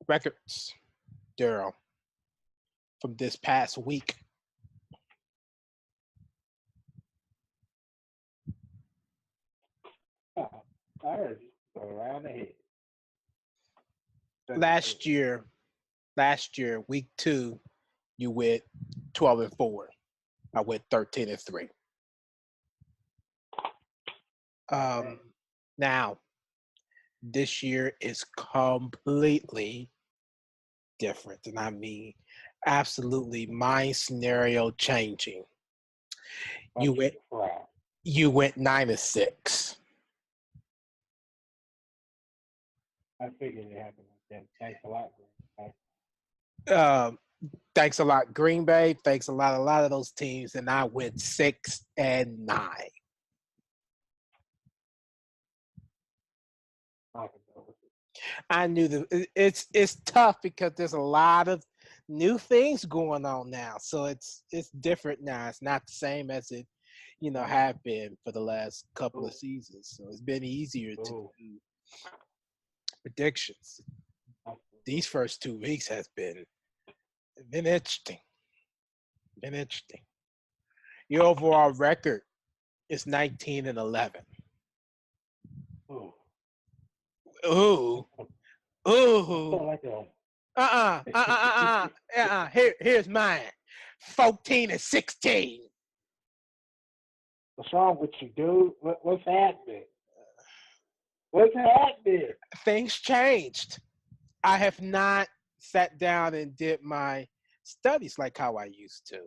Records, Darrell, from this past week. I heard you. Go around the head. Last year, week 2, you went 12-4. I went 13-3. Now, this year is completely different, and I mean, absolutely mind scenario changing. You went 9-6. I figured it happened like that. Thanks a lot. Thanks a lot, Green Bay. Thanks a lot of those teams, and I went 6-9. I knew that it's tough because there's a lot of new things going on now, so it's different now. It's not the same as it have been for the last couple of seasons. So it's been easier to do predictions. These first 2 weeks has been interesting. Your overall record is 19-11. Ooh. Here's mine. 14-16. What's wrong with you, dude? What's happening? What's happening? Things changed. I have not sat down and did my studies like how I used to.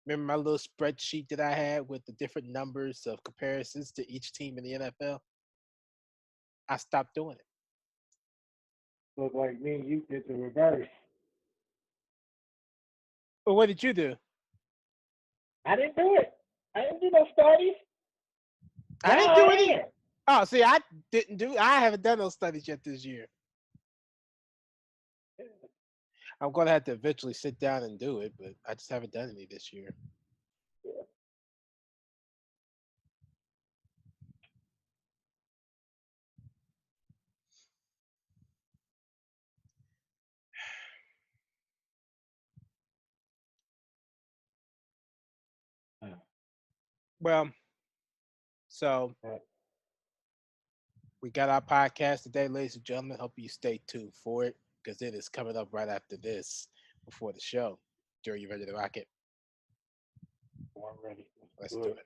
Remember my little spreadsheet that I had with the different numbers of comparisons to each team in the NFL? I stopped doing it. Look like me and you did the reverse. Well, what did you do? I didn't do it. I didn't do no studies. I didn't do it. Oh, see, I haven't done those studies yet this year. I'm going to have to eventually sit down and do it, but I just haven't done any this year. Yeah. Well, so we got our podcast today, ladies and gentlemen. Hope you stay tuned for it because it is coming up right after this before the show. Darren, you ready to rock it? I'm ready. Let's do it.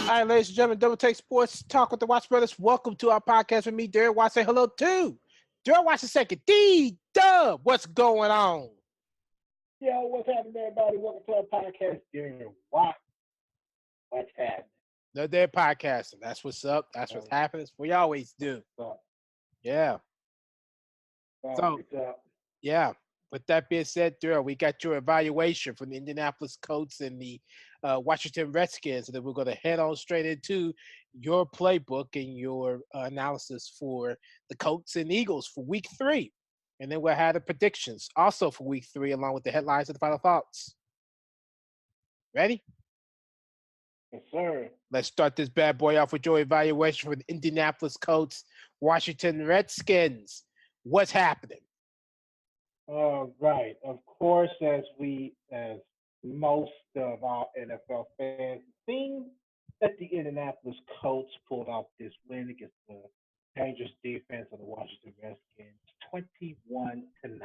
All right, ladies and gentlemen, Double Take Sports Talk with the Watts Brothers. Welcome to our podcast with me, Darren Watts. Say hello to Darrell Watts II. D-Dub, what's going on? Yo, what's happening, everybody? Welcome to our podcast, Darren Watts. What's happening? They're podcasting. That's what's up. That's what's Um, happening. It's what we always do. so, Yeah. So it's up. yeah. With that being said, Darrell, we got your evaluation from the Indianapolis Colts and the Washington Redskins, and then we're going to head on straight into your playbook and your analysis for the Colts and Eagles for Week 3, and then we'll have the predictions also for Week 3, along with the headlines and the final thoughts. Ready? Yes, sir. Let's start this bad boy off with your evaluation for the Indianapolis Colts, Washington Redskins. What's happening? Right. Of course, as most of our NFL fans, seen that the Indianapolis Colts pulled off this win against the dangerous defense of the Washington Redskins, 21-9.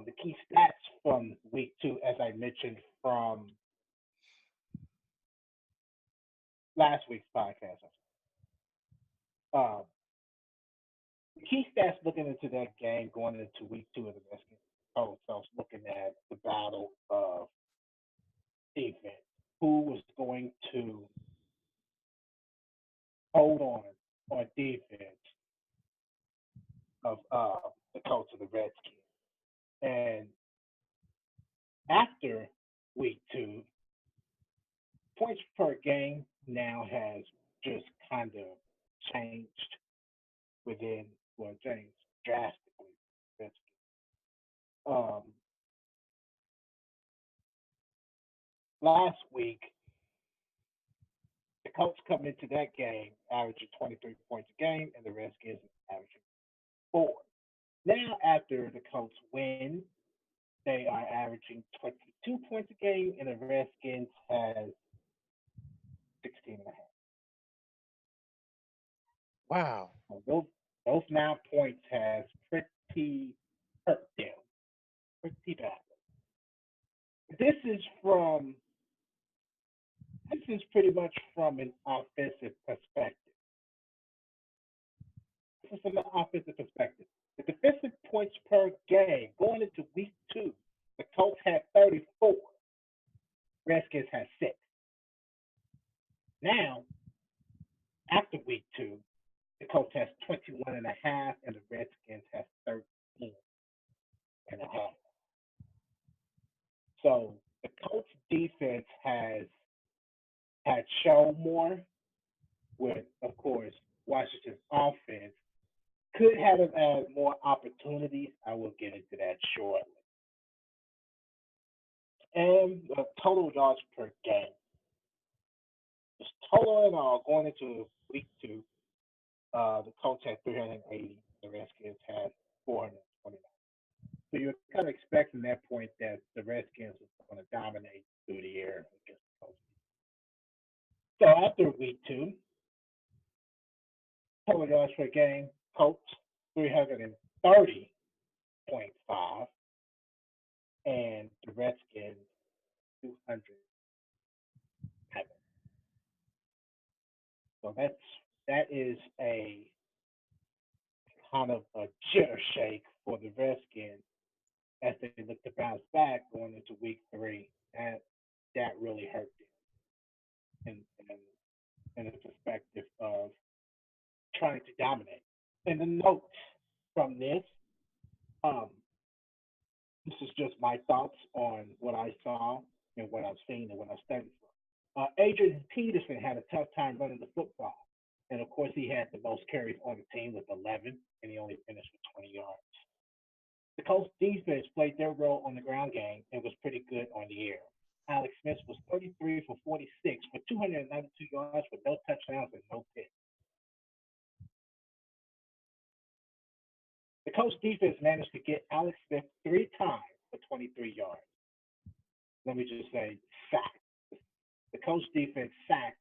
The key stats from week 2, as I mentioned from last week's podcast. Um, the key stats looking into that game going into week 2 of the Redskins Colts. I was looking at the battle of defense. Who was going to hold on defense of the Colts of the Redskins? And after week 2, points per game now has just kind of changed changed drastically. Um, Last week, the Colts come into that game averaging 23 points a game, and the Redskins averaging 4. Now, after the Colts win, they are averaging 22 points a game, and the Redskins has 16 and a half. Wow. So those 9 points has pretty hurt them, pretty bad. This is from this is pretty much from an offensive perspective. This is from an offensive perspective. The defensive points per game going into week 2, the Colts had 34. Redskins had 6. Now, after week 2, the Colts has 21 and a half, and the Redskins has 13 and a half. So the Colts defense has had shown more, with, of course, Washington's offense could have had more opportunities. I will get into that shortly. And total yards per game. Just total in all, going into week 2, the Colts had 380, the Redskins had 429. So you're kind of expecting that point that the Redskins was going to dominate through the air against the Colts. So after week 2, total yards per game, Colts 330.5, and the Redskins 200. So that is a kind of a jitter shake for the Redskins as they look to bounce back going into week 3. That really hurt them in the perspective of trying to dominate. And the notes from um, this is just my thoughts on what I saw and what I've seen and what I've studied from. Adrian Peterson had a tough time running the football. And of course, he had the most carries on the team with 11, and he only finished with 20 yards. The Colts defense played their role on the ground game and was pretty good on the air. Alex Smith was 33 for 46 for 292 yards with no touchdowns and no picks. The Colts defense managed to get Alex Smith 3 times for 23 yards. Let me just say, sacked. The Colts defense sacked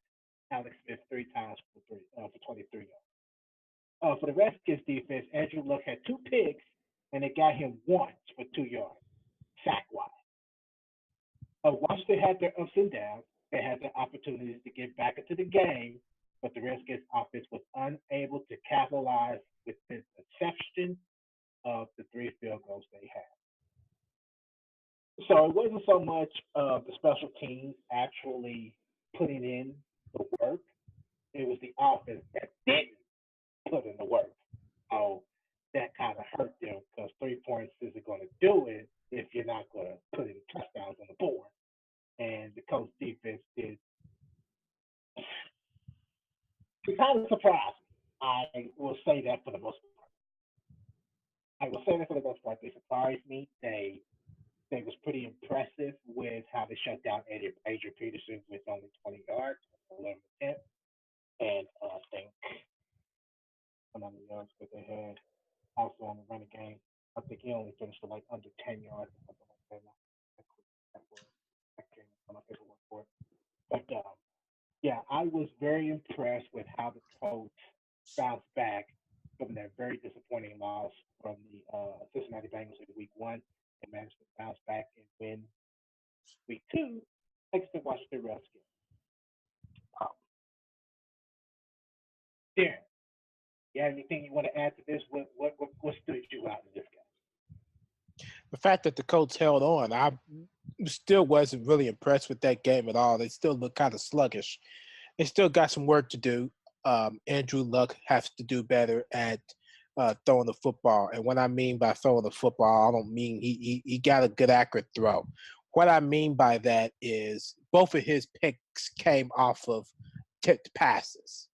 Alex Smith 3 times for 23 yards. For the Redskins defense, Andrew Luck had 2 picks, and it got him once for 2 yards, sack-wise. Washington had their ups and downs. They had their opportunities to get back into the game, but the Redskins offense was unable to capitalize with the exception of the 3 field goals they had. So it wasn't so much the special teams actually putting in the work. It was the offense that didn't put in the work. So that kind of hurt them because 3 points isn't going to do it if you're not going to put in touchdowns on the board. And the coach defense did. It kind of surprised me. I will say that for the most part. I will say that for the most part. They surprised me. They was pretty impressive with how they shut down Adrian Peterson with only 20 yards, 11 attempts, and I think how many yards that they had also on the running game. I think he only finished with like under 10 yards or something like that. I can't remember my paperwork for it. But yeah, I was very impressed with how the Colts bounced back from their very disappointing loss from the Cincinnati Bengals in Week 1 and managed to bounce back and win Week 2 against the Washington Redskins. Um, Darren, you have anything you want to add to this? What stood you out in this game? The fact that the Colts held on, I still wasn't really impressed with that game at all. They still look kind of sluggish. They still got some work to do. Andrew Luck has to do better at throwing the football. And what I mean by throwing the football, I don't mean he got a good accurate throw. What I mean by that is both of his picks came off of tipped passes.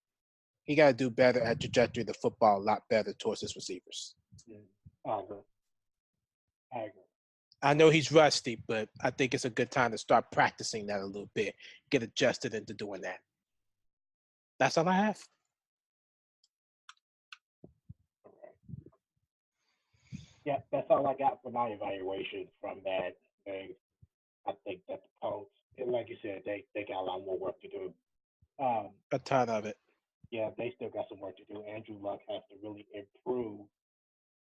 He got to do better at trajectory of the football, a lot better towards his receivers. I agree. I agree. I know he's rusty, but I think it's a good time to start practicing that a little bit, get adjusted into doing that. That's all I have. Yeah, that's all I got for my evaluation from that. I think that the Colts, like you said, they got a lot more work to do. A ton of it. Yeah, they still got some work to do. Andrew Luck has to really improve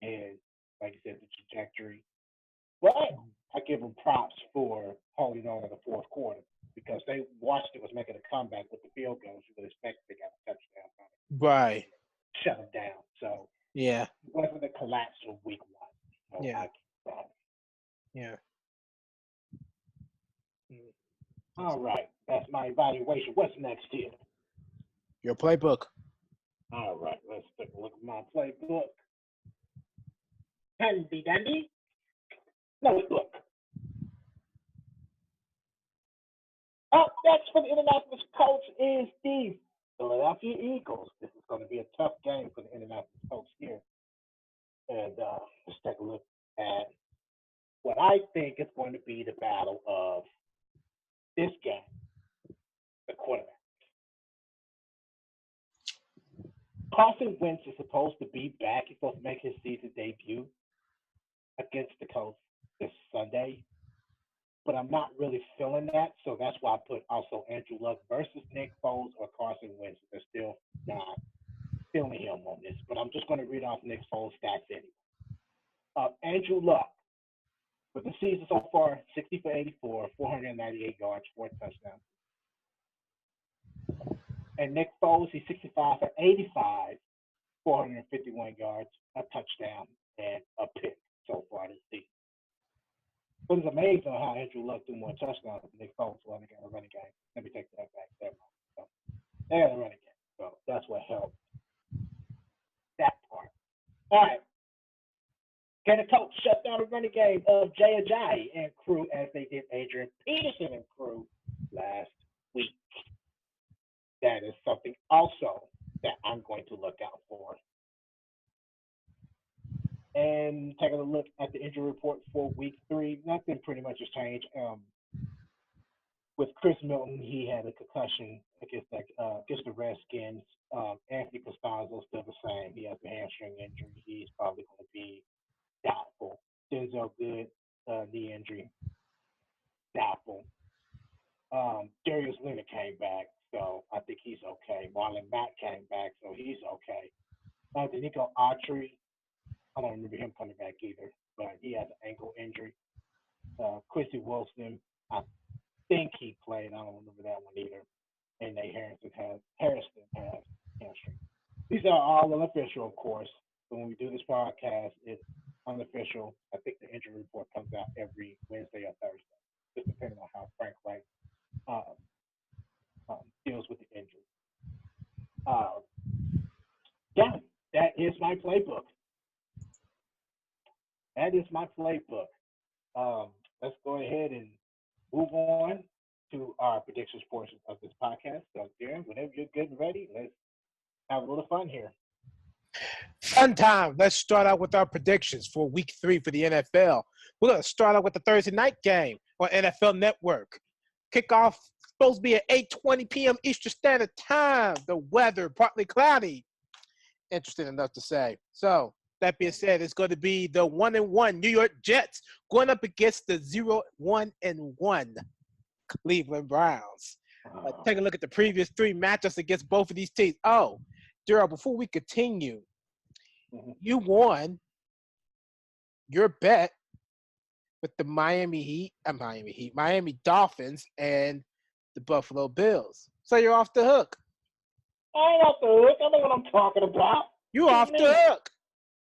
his, like you said, the trajectory. But I give them props for holding on in the fourth quarter because they Washington was making a comeback with the field goals. You would expect they got a touchdown from it. Right. Shut them down. So yeah, it wasn't a collapse of week 1. So yeah, I keep that. Yeah. All right, that's my evaluation. What's next here? Your playbook. All right, let's take a look at my playbook. Handy dandy. No, look. Up next for the Indianapolis Colts is the Philadelphia Eagles. This is going to be a tough game for the Indianapolis Colts here. And let's take a look at what I think is going to be the battle of this game, the quarterback. Carson Wentz is supposed to be back. He's supposed to make his season debut against the Colts this Sunday. But I'm not really feeling that, so that's why I put also Andrew Luck versus Nick Foles or Carson Wentz. They're still not feeling him on this, but I'm just going to read off Nick Foles' stats anyway. Andrew Luck, for the season so far, 60 for 84, 498 yards, 4 touchdowns. And Nick Foles, he's 65 for 85, 451 yards, a touchdown, and a pick so far this season. But it's amazing how Andrew Luck threw more touchdowns than Nick Foles when they got a running game. Let me take that back. So they got a running game. So that's what helped that part. All right. Can the Colts shut down the running game of Jay Ajayi and crew as they did Adrian Peterson and crew last week? That is something also that I'm going to look out for. And taking a look at the injury report for week 3, nothing pretty much has changed. With Chris Milton, he had a concussion against the Redskins. Anthony Costanzo still the same. He has a hamstring injury. He's probably going to be doubtful. Denzel Good, knee injury, doubtful. Darius Leonard came back, so I think he's okay. Marlon Mack came back, so he's okay. Danico Autry, I don't remember him coming back either, but he has an ankle injury. Quincy Wilson, I think he played. I don't remember that one either. And Nate Harrison has hamstring. These are all unofficial, of course. So when we do this podcast, it's unofficial. I think the injury report comes out every Wednesday or Thursday, just depending on how Frank Reich my playbook. That is my playbook. Let's go ahead and move on to our predictions portion of this podcast. So, Darren, whenever you're good and ready, let's have a little fun here. Fun time. Let's start out with our predictions for week 3 for the NFL. We're going to start out with the Thursday night game on NFL Network. Kickoff supposed to be at 8:20 p.m. Eastern Standard Time. The weather, partly cloudy. Interesting enough to say. So, that being said, it's going to be the 1-1 New York Jets going up against the 0-1 Cleveland Browns. Take a look at the previous 3 matchups against both of these teams. Oh, Darrell, before we continue, you won your bet with the Miami Dolphins and the Buffalo Bills. So you're off the hook. I ain't off the hook. I know what I'm talking about. You're off the hook.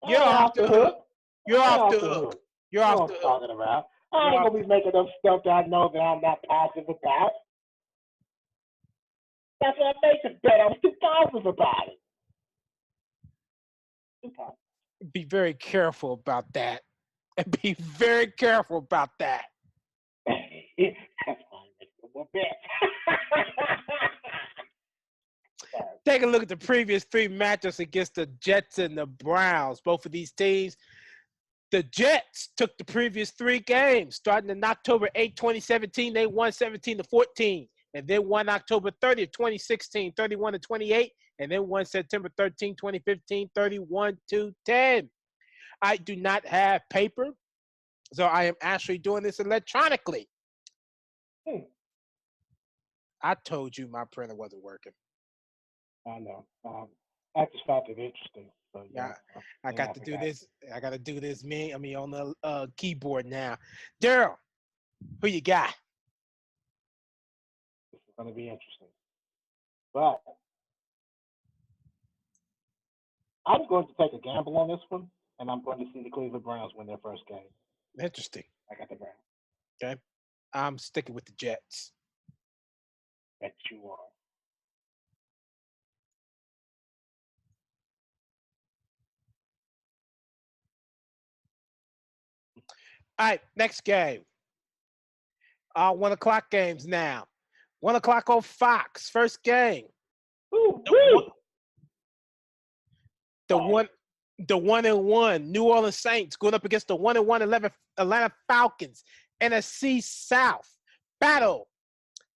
You're off the hook. You're off the hook. You're off the hook. Talking about. I ain't gonna be making up stuff that I know that I'm not positive about. That's what I made the bet. I was too positive about it. Be very careful about that. And be very careful about that. That's why I make no bet. Take a look at the previous 3 matchups against the Jets and the Browns. Both of these teams, the Jets took the previous 3 games. Starting in October 8, 2017, they won 17-14. And then won October 30th, 2016, 31-28. And then won September 13, 2015, 31-10. I do not have paper, so I am actually doing this electronically. I told you my printer wasn't working. I know. I just found it interesting. So, yeah, I got to do this. I got to do this on the keyboard now. Darrell, who you got? This is going to be interesting. But I'm going to take a gamble on this one, and I'm going to see the Cleveland Browns win their first game. Interesting. I got the Browns. Okay. I'm sticking with the Jets. Bet you are. All right, next game. 1 o'clock games now. 1 o'clock on Fox. First game. Ooh, the 1-1 New Orleans Saints going up against the 1-1 Atlanta Falcons. NFC South battle.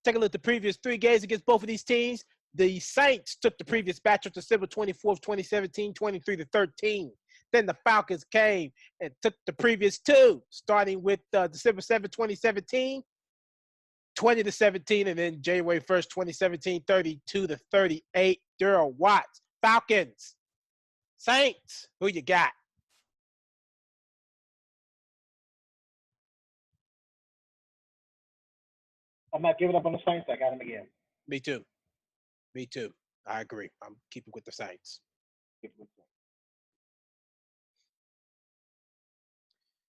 Take a look at the previous 3 games against both of these teams. The Saints took the previous matchup December 24th, 2017, 23-13. Then the Falcons came and took the previous 2, starting with December 7th, 2017, 20-17, and then January 1st, 2017, 32-38. Darrell Watts, Falcons, Saints, who you got? I'm not giving up on the Saints. I got them again. Me too. I agree. I'm keeping with the Saints.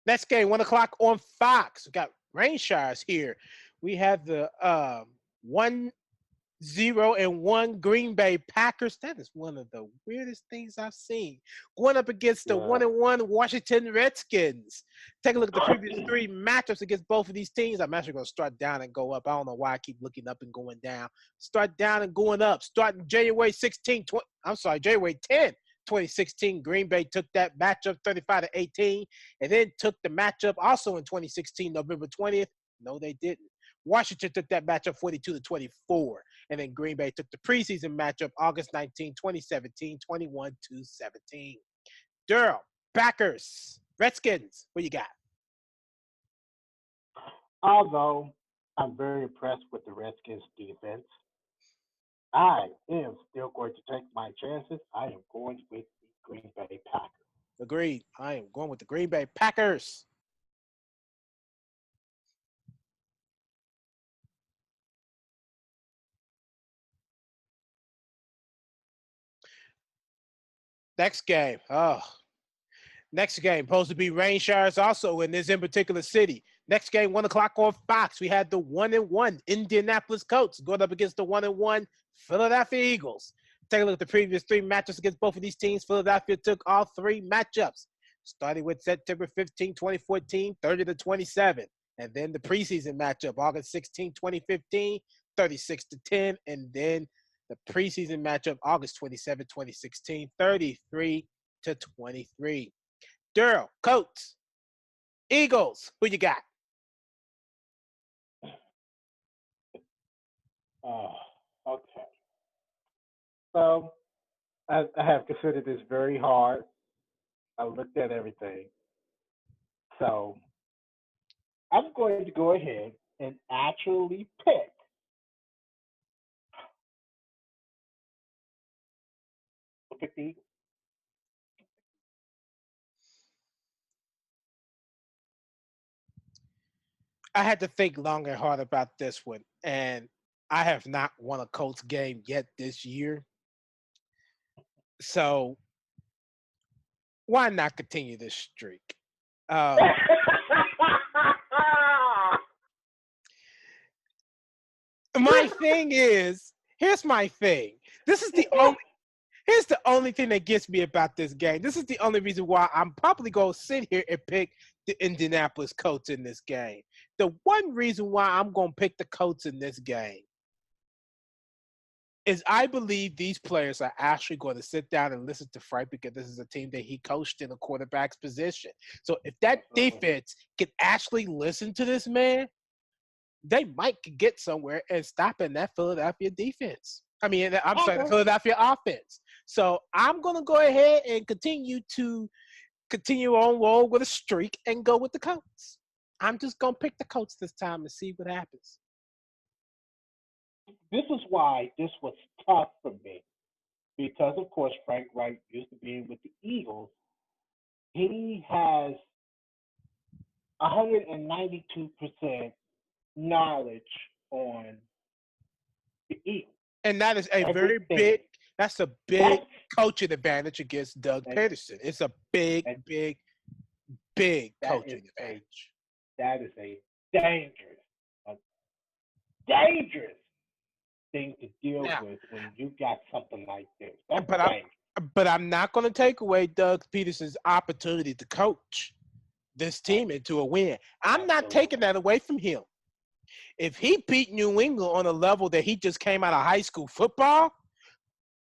Next game, 1 o'clock on Fox. We got rain showers here. We have the 1-0 Green Bay Packers. That is one of the weirdest things I've seen. Going up against the 1-1 Washington Redskins. Take a look at the previous 3 matchups against both of these teams. I'm actually going to start down and go up. I don't know why I keep looking up and going down. Start down and going up. Starting January 10, 2016, Green Bay took that matchup 35-18, and then took the matchup also in 2016, November 20th. No, they didn't. Washington took that matchup 42-24, and then Green Bay took the preseason matchup August 19, 2017, 21-17. Darrell, Packers, Redskins, what you got? Although I'm very impressed with the Redskins defense, I am still going to take my chances. I am going with the Green Bay Packers. Agreed. I am going with the Green Bay Packers. Next game. Next game, supposed to be rain showers also in this in particular city. Next game, 1 o'clock on Fox. We had the 1-1 Indianapolis Colts going up against the 1-1 Philadelphia Eagles. Take a look at the previous 3 matchups against both of these teams. Philadelphia took all 3 matchups, starting with September 15, 2014, 30-27. And then the preseason matchup, August 16, 2015, 36-10. And then the preseason matchup, August 27, 2016, 33-23. Darrell, Colts, Eagles, who you got? Okay. So I have considered this very hard. I looked at everything. So I'm going to go ahead and actually pick the Eagles. I had to think long and hard about this one, and I have not won a Colts game yet this year. So why not continue this streak? My thing is, here's my thing. Here's the only thing that gets me about this game. This is the only reason why I'm probably going to sit here and pick the Indianapolis Colts in this game. The one reason why I'm going to pick the Colts in this game is I believe these players are actually going to sit down and listen to Frank because this is a team that he coached in a quarterback's position. So if that defense can actually listen to this man, they might get somewhere and stopping that Philadelphia defense. The Philadelphia offense. So I'm going to go ahead and continue on roll with a streak and go with the Colts. I'm just going to pick the Colts this time and see what happens. This is why this was tough for me. Because, of course, Frank Wright used to be with the Eagles. He has 192% knowledge on the Eagles. And that is a very big coaching advantage against Doug Peterson. It's a big coaching advantage. That is a dangerous thing to deal with when you got something like this. But I'm not going to take away Doug Peterson's opportunity to coach this team into a win. I'm not taking that away from him. If he beat New England on a level that he just came out of high school football,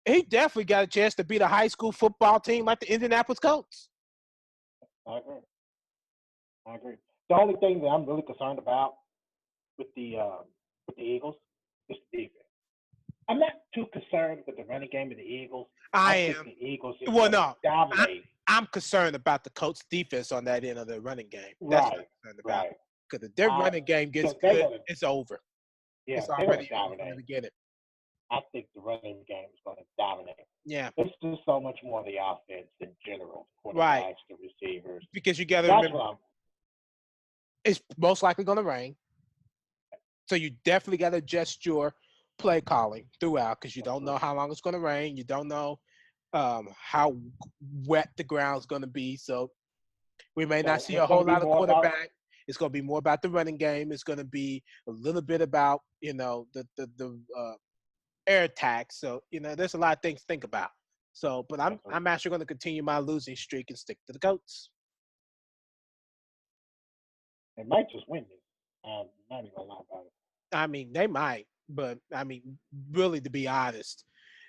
he definitely got a chance to beat a high school football team like the Indianapolis Colts. I agree. The only thing that I'm really concerned about with the Eagles is the defense. I'm not too concerned with the running game of the Eagles. I am. Think the Eagles dominate. I'm concerned about the Colts' defense on that end of the running game. That's what I'm concerned about. Because if their running game gets good, it's over. Yeah, it's already over from the beginning. I think the running game is going to dominate. Yeah. It's just so much more the offense in general. Quarterbacks, the receivers. Because you got to remember, it's most likely going to rain. So you definitely got to adjust your play calling throughout because you don't know how long it's going to rain. You don't know how wet the ground's going to be. So we may not see a whole lot of quarterback. It's going to be more about the running game. It's going to be a little bit about, the air attack. So, there's a lot of things to think about. So, but I'm actually going to continue my losing streak and stick to the Colts. They might just win this. I'm not even going to lie about it. I mean, they might. But, really, to be honest,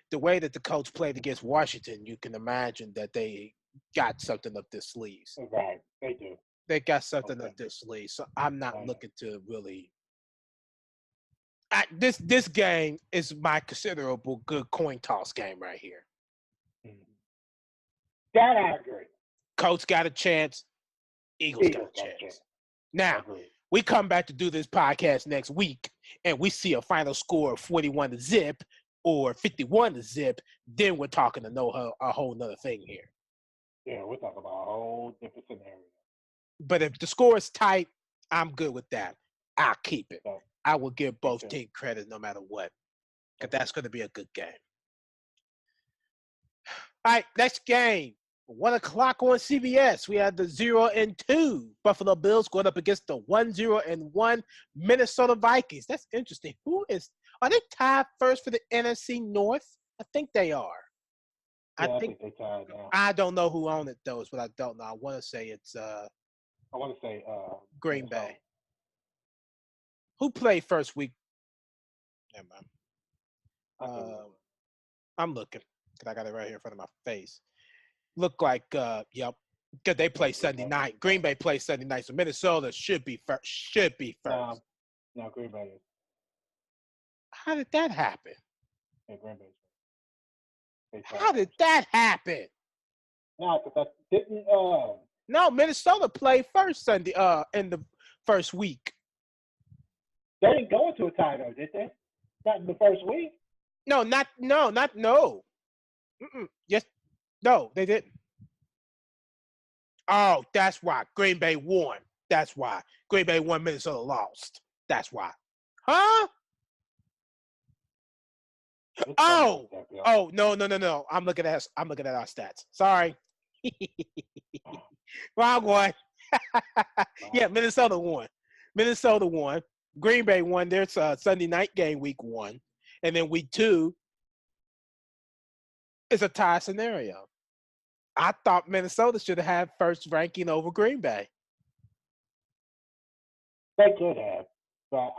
the way that the Colts played against Washington, you can imagine that they got something up their sleeves. Right, they do. They got something up their sleeves. So I'm not looking to really. This game is my considerable good coin toss game right here. That I agree. Colts got a chance. Eagles got a chance. Now, we come back to do this podcast next week, and we see a final score of 41-0 or 51-0. Then we're talking a whole nother thing here. Yeah, we're talking about a whole different scenario. But if the score is tight, I'm good with that. I'll keep it. I will give both teams credit no matter what, because that's going to be a good game. All right, next game. 1 o'clock on CBS. We have the 0-2 Buffalo Bills going up against the 1-0-1 Minnesota Vikings. That's interesting. Are they tied first for the NFC North? I think they are. Yeah, I think they tied now. I don't know who owned it though, is what I don't know. I want to say it's I want to say Green Bay. Who played first week? Never mind. I'm looking because I got it right here in front of my face. Look like yep, because they play Sunday night. Green Bay plays Sunday night, so Minnesota should be first. No, Green Bay is. How did that happen? Yeah, Green Bay. How did that happen? No, because I didn't. No, Minnesota played first Sunday. In the first week. They didn't go into a tie though, did they? Not in the first week. No. Yes, no, they didn't. Oh, that's why Green Bay won. That's why Green Bay won. Minnesota lost. That's why. Huh? Oh, no. I'm looking at our stats. Sorry. Wrong one. Yeah, Minnesota won. Green Bay won their Sunday night game week 1. And then week 2 is a tie scenario. I thought Minnesota should have had first ranking over Green Bay. They could have, but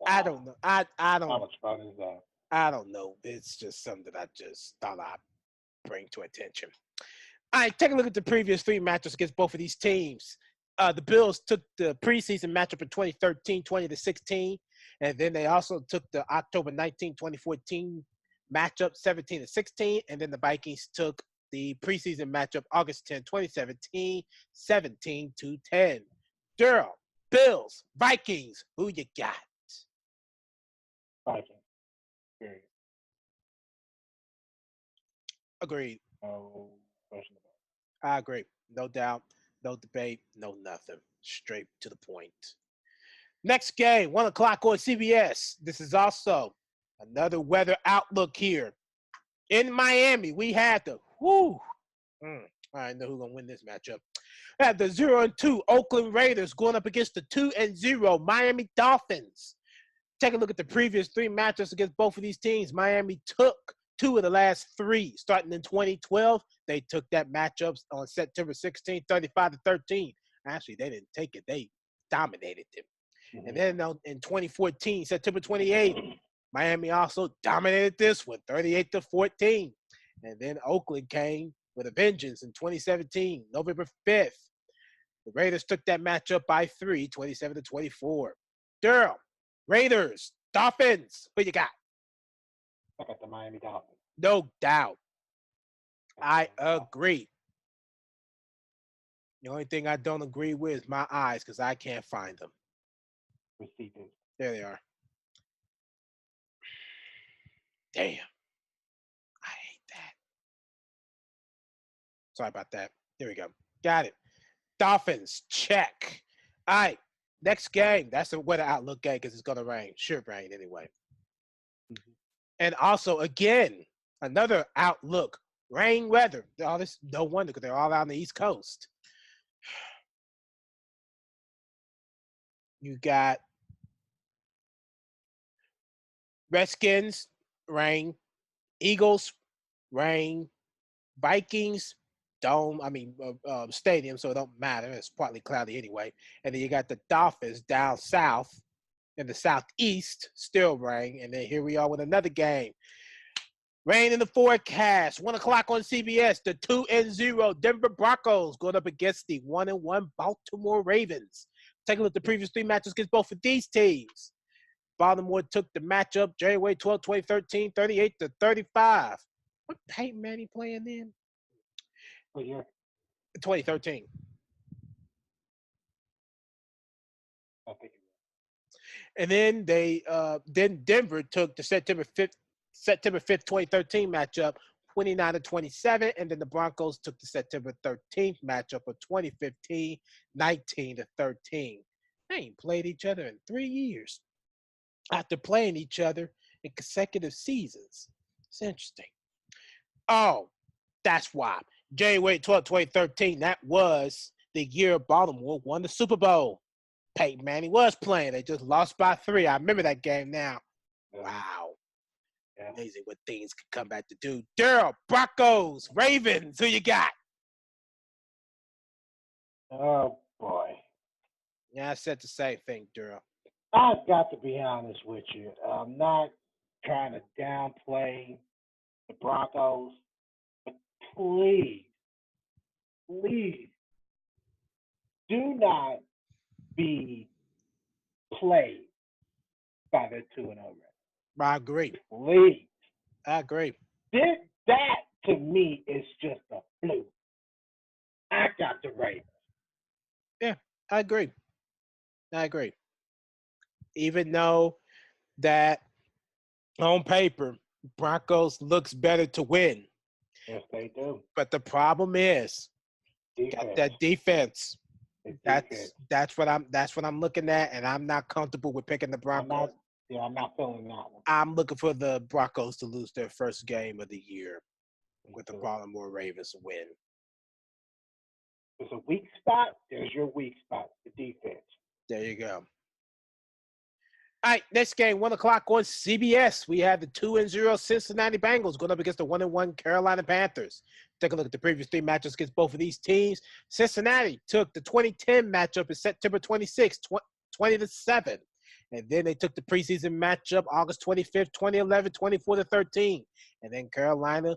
I don't know. I don't. How much fun is that? I don't know. It's just something that I just thought I'd bring to attention. All right, take a look at the previous 3 matchups against both of these teams. The Bills took the preseason matchup in 2013, 20-16, and then they also took the October 19, 2014 matchup, 17-16, and then the Vikings took the preseason matchup August 10, 2017, 17-10. Darrell, Bills, Vikings, who you got? Vikings. Period. Agreed. No question about it. I agree. No doubt. No debate. No nothing. Straight to the point. Next game, 1 o'clock on CBS. This is also another weather outlook here. In Miami, we had the I know who's going to win this matchup. We have the 0-2 Oakland Raiders going up against the 2-0 Miami Dolphins. Take a look at the previous 3 matchups against both of these teams. Miami took 2 of the last 3. Starting in 2012, they took that matchup on September 16, 35-13. Actually, they didn't take it. They dominated them. Mm-hmm. And then in 2014, September 28th, Miami also dominated this one, 38-14. And then Oakland came with a vengeance in 2017, November 5th. The Raiders took that matchup by 3, 27-24. Darrell, Raiders, Dolphins, who you got? I got the Miami Dolphins. No doubt. I agree. The only thing I don't agree with is my eyes because I can't find them. Receivers. There they are. Damn. I hate that. Sorry about that. There we go. Got it. Dolphins, check. All right. Next game. That's the weather outlook game because it's going to rain. Should rain anyway. Mm-hmm. And also, again, another outlook. Rain weather. All this, no wonder because they're all out on the East Coast. You got Redskins, rain. Eagles, rain. Vikings, stadium, so it don't matter. It's partly cloudy anyway. And then you got the Dolphins down south in the southeast, still rain. And then here we are with another game. Rain in the forecast. 1 o'clock on CBS. The 2-0 Denver Broncos going up against the 1-1 Baltimore Ravens. Take a look at the previous 3 matches against both of these teams. Baltimore took the matchup January 12, 2013, 38-35. What Peyton Manning playing then? What year? 2013. And then then Denver took the September 5th, 2013 matchup, 29-27, and then the Broncos took the September 13th matchup of 2015, 19-13. They ain't played each other in 3 years after playing each other in consecutive seasons. It's interesting. Oh, that's why. January 12, 2013, that was the year Baltimore won the Super Bowl. Peyton Manning was playing. They just lost by 3. I remember that game now. Wow. Yeah. Amazing what things can come back to do. Darrell, Broncos, Ravens, who you got? Oh boy. Yeah, I said the same thing, Darrell. I've got to be honest with you. I'm not trying to downplay the Broncos, but please, please do not be played by their 2-0 record. I agree. Please. I agree. That to me is just a fluke. I got the Ravens. Yeah, I agree. Even though that on paper, Broncos looks better to win. Yes, they do. But the problem is got that defense. That's what I'm looking at, and I'm not comfortable with picking the Broncos. I'm not feeling that one. I'm looking for the Broncos to lose their first game of the year with the Baltimore Ravens win. There's a weak spot. There's your weak spot, the defense. There you go. All right, next game, 1 o'clock on CBS. We have the 2-0 Cincinnati Bengals going up against the 1-1 Carolina Panthers. Take a look at the previous 3 matchups against both of these teams. Cincinnati took the 2010 matchup in September 26, 20-7. And then they took the preseason matchup August 25th, 2011, 24-13. And then Carolina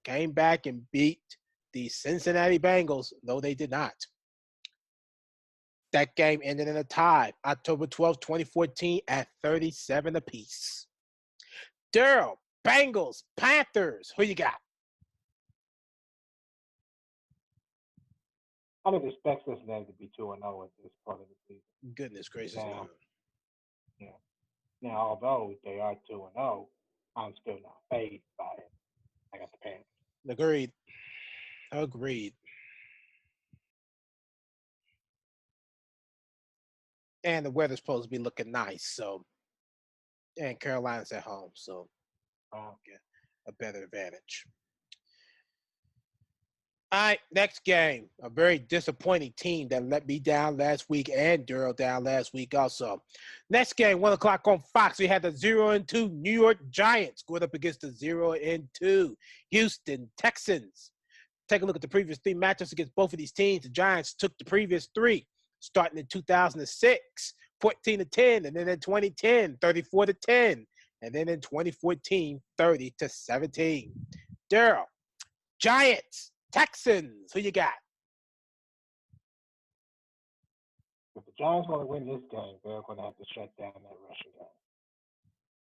came back and beat the Cincinnati Bengals, though they did not. That game ended in a tie, October 12, 2014, at 37 apiece. Darrell, Bengals, Panthers, who you got? I would expect Cincinnati to be 2-0 at this part of the season. Goodness gracious. Yeah. Now, although they are 2-0, I'm still not fazed by it. I got the Panthers. Agreed. And the weather's supposed to be looking nice, so. And Carolina's at home, so get a better advantage. All right, next game. A very disappointing team that let me down last week and Darrell down last week also. Next game, 1 o'clock on Fox. We had the 0-2 New York Giants going up against the 0-2 Houston Texans. Take a look at the previous 3 matchups against both of these teams. The Giants took the previous 3, starting in 2006, 14-10, and then in 2010, 34-10, and then in 2014, 30-17. Darrell, Giants, Texans, who you got? If the Giants want to win this game, they're going to have to shut down that rushing game.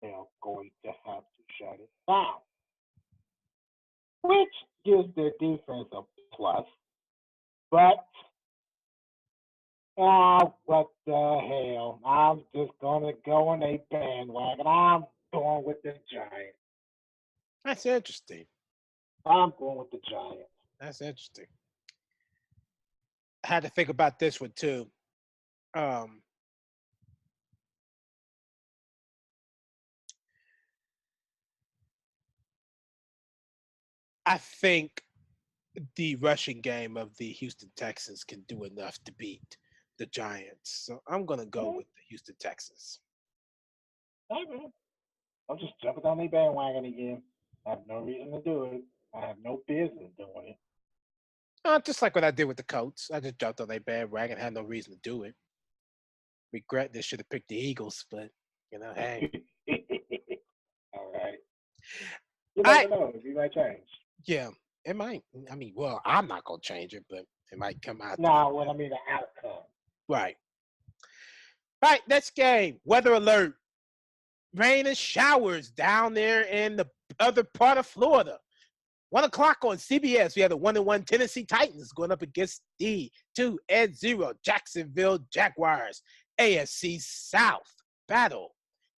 They're going to have to shut it down, which gives their defense a plus. But, what the hell? I'm just going to go on a bandwagon. I'm going with the Giants. That's interesting. I'm going with the Giants. That's interesting. I had to think about this one too. I think the rushing game of the Houston Texans can do enough to beat the Giants. So I'm going to go with the Houston Texans. Okay. I'm just jumping on the bandwagon again. I have no reason to do it. I have no business doing it. Just like what I did with the Colts. I just jumped on their bandwagon. Had no reason to do it. Regret this. Should have picked the Eagles, but, hey. All right. You never know. It might change. Yeah, it might. I mean, well, I'm not going to change it, but it might come out. No, what I mean, the outcome. Right. All right, next game. Weather alert. Rain and showers down there in the other part of Florida. 1 o'clock on CBS. We have the 1-1 Tennessee Titans going up against the 2-0 Jacksonville Jaguars. AFC South battle.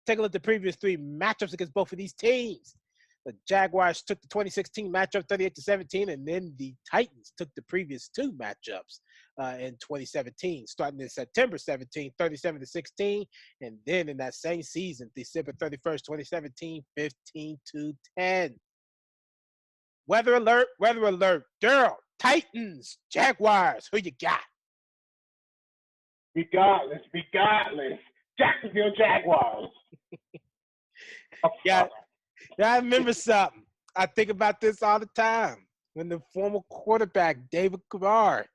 Take a look at the previous 3 matchups against both of these teams. The Jaguars took the 2016 matchup 38-17, and then the Titans took the previous 2 matchups in 2017, starting in September 17, 37-16, and then in that same season, December 31st, 2017, 15-10. Weather alert. Darrell, Titans, Jaguars, who you got? Regardless. Jacksonville Jaguars. Yeah, I remember something. I think about this all the time. When the former quarterback, David Carr,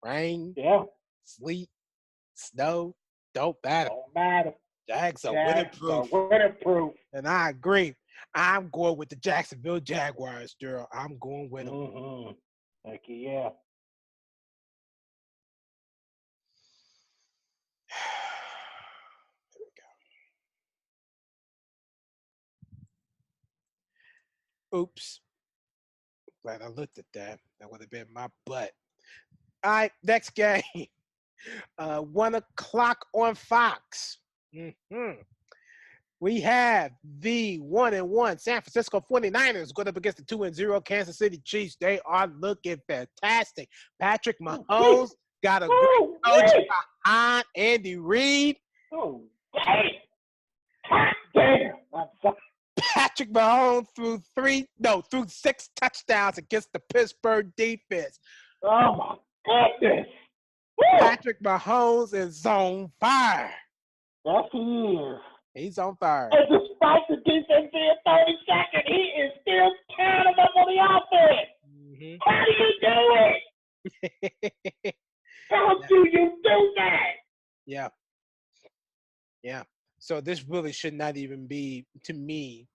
rain, Yeah. sleet, snow, don't matter. Don't matter. Jags are winning Jags are proof. winning-proof. And I agree. I'm going with the Jacksonville Jaguars, Darrell. I'm going with them. Mm-hmm. Heck yeah. Oops. Glad I looked at that. That would have been my butt. All right, next game. 1 o'clock on Fox. Mm-hmm. We have the 1-1 San Francisco 49ers going up against the 2-0 Kansas City Chiefs. They are looking fantastic. Patrick Mahomes got a great coach behind Andy Reid. Oh, damn. Damn. I'm sorry. Patrick Mahomes threw 6 touchdowns against the Pittsburgh defense. Oh, my goodness. Patrick Mahomes is on fire. Yes, he is. He's on fire. And despite the defense being 32nd, he is still counting up on the offense. Mm-hmm. How do you do it? How do you do that? Yeah. Yeah. So this really should not even be, to me,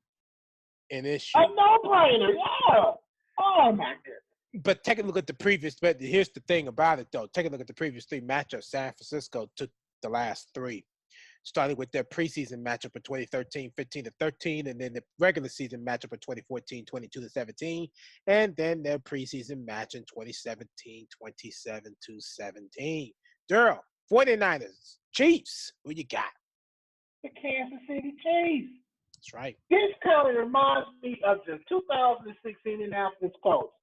an issue. A no-brainer, yeah. Oh, my goodness. But take a look at the previous, but here's the thing about it, though. Take a look at the previous 3 matchups. San Francisco took the last 3. Starting with their preseason matchup of 2013, 15-13, and then the regular season matchup of 2014, 22-17, and then their preseason match in 2017, 27-17. Darrell, 49ers, Chiefs, who you got? The Kansas City Chiefs. That's right. This kind of reminds me of the 2006 Indianapolis Colts.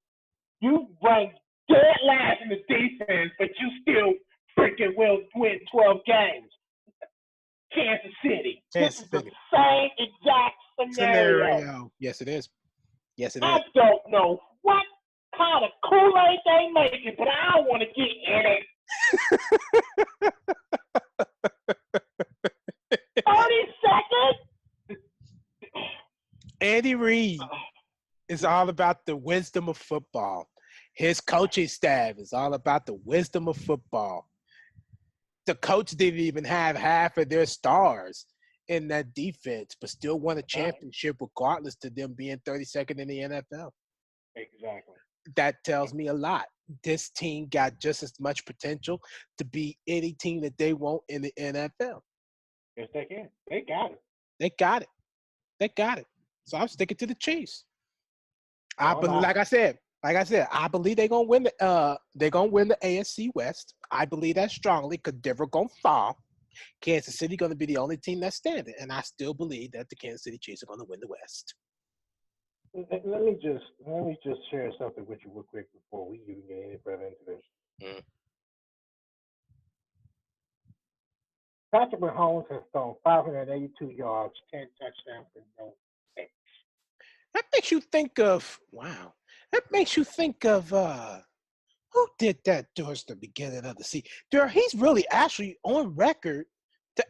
You rank dead last in the defense, but you still freaking will win 12 games. Kansas City. This is the same exact scenario. Yes, it is. Yes, it is. I don't know what kind of Kool-Aid they making, but I want to get in it. 30 seconds. Andy Reid is all about the wisdom of football. His coaching staff is all about the wisdom of football. The coach didn't even have half of their stars in that defense, but still won a championship regardless to them being 32nd in the NFL. Exactly. That tells me a lot. This team got just as much potential to be any team that they want in the NFL. Yes, they can. They got it. They got it. They got it. So I'm sticking to the Chiefs. Like I said, I believe they're gonna win the AFC West. I believe that strongly because Denver gonna fall. Kansas City gonna be the only team that's standing, and I still believe that the Kansas City Chiefs are gonna win the West. Let me just share something with you real quick before we even get any further into this. Mm. Patrick Mahomes has thrown 582 yards, 10 touchdowns, and no picks. That makes you think of who did that towards the beginning of the season? He's really actually on record to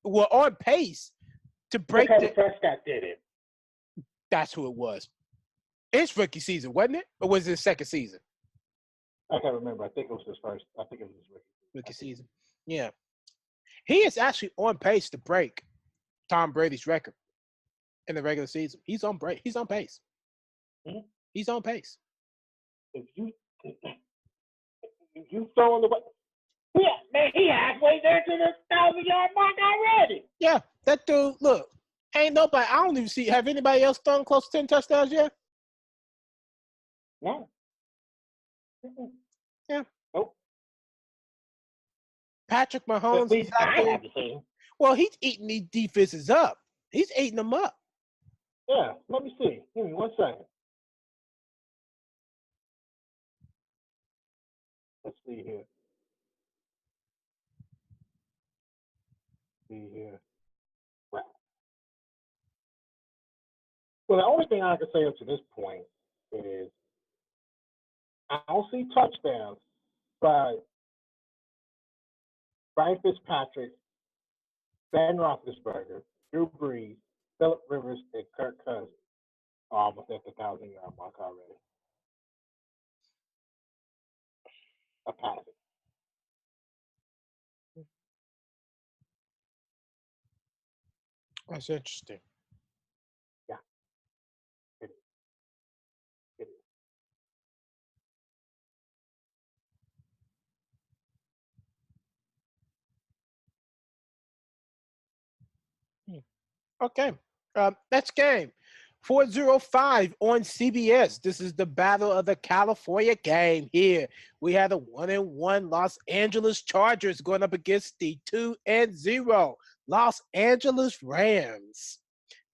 on pace to break the Prescott did it. That's who it was. It's rookie season, wasn't it? Or was it his second season? I can't remember. I think it was his first. I think it was his rookie season. Yeah. He is actually on pace to break Tom Brady's record in the regular season. He's on pace. Mm-hmm. He's on pace. If you throwing the way. Yeah, man, he halfway there to the 1,000-yard mark already. Yeah, that dude, look, ain't nobody, I don't even see, have anybody else thrown close to 10 touchdowns yet? No. Yeah. Nope. Patrick Mahomes is out there. Well, he's eating these defenses up. He's eating them up. Yeah, let me see. Give me 1 second. Let's see here. Right. Well, the only thing I can say up to this point is I don't see touchdowns by Ryan Fitzpatrick, Ben Roethlisberger, Drew Brees, Phillip Rivers and Kirk Cousins are almost at the 1,000-yard mark already. A passing. That's interesting. Yeah. It is. It is. Okay. Next game. 4:05 on CBS. This is the Battle of the California game here. We had a 1-1 Los Angeles Chargers going up against the 2-0 Los Angeles Rams.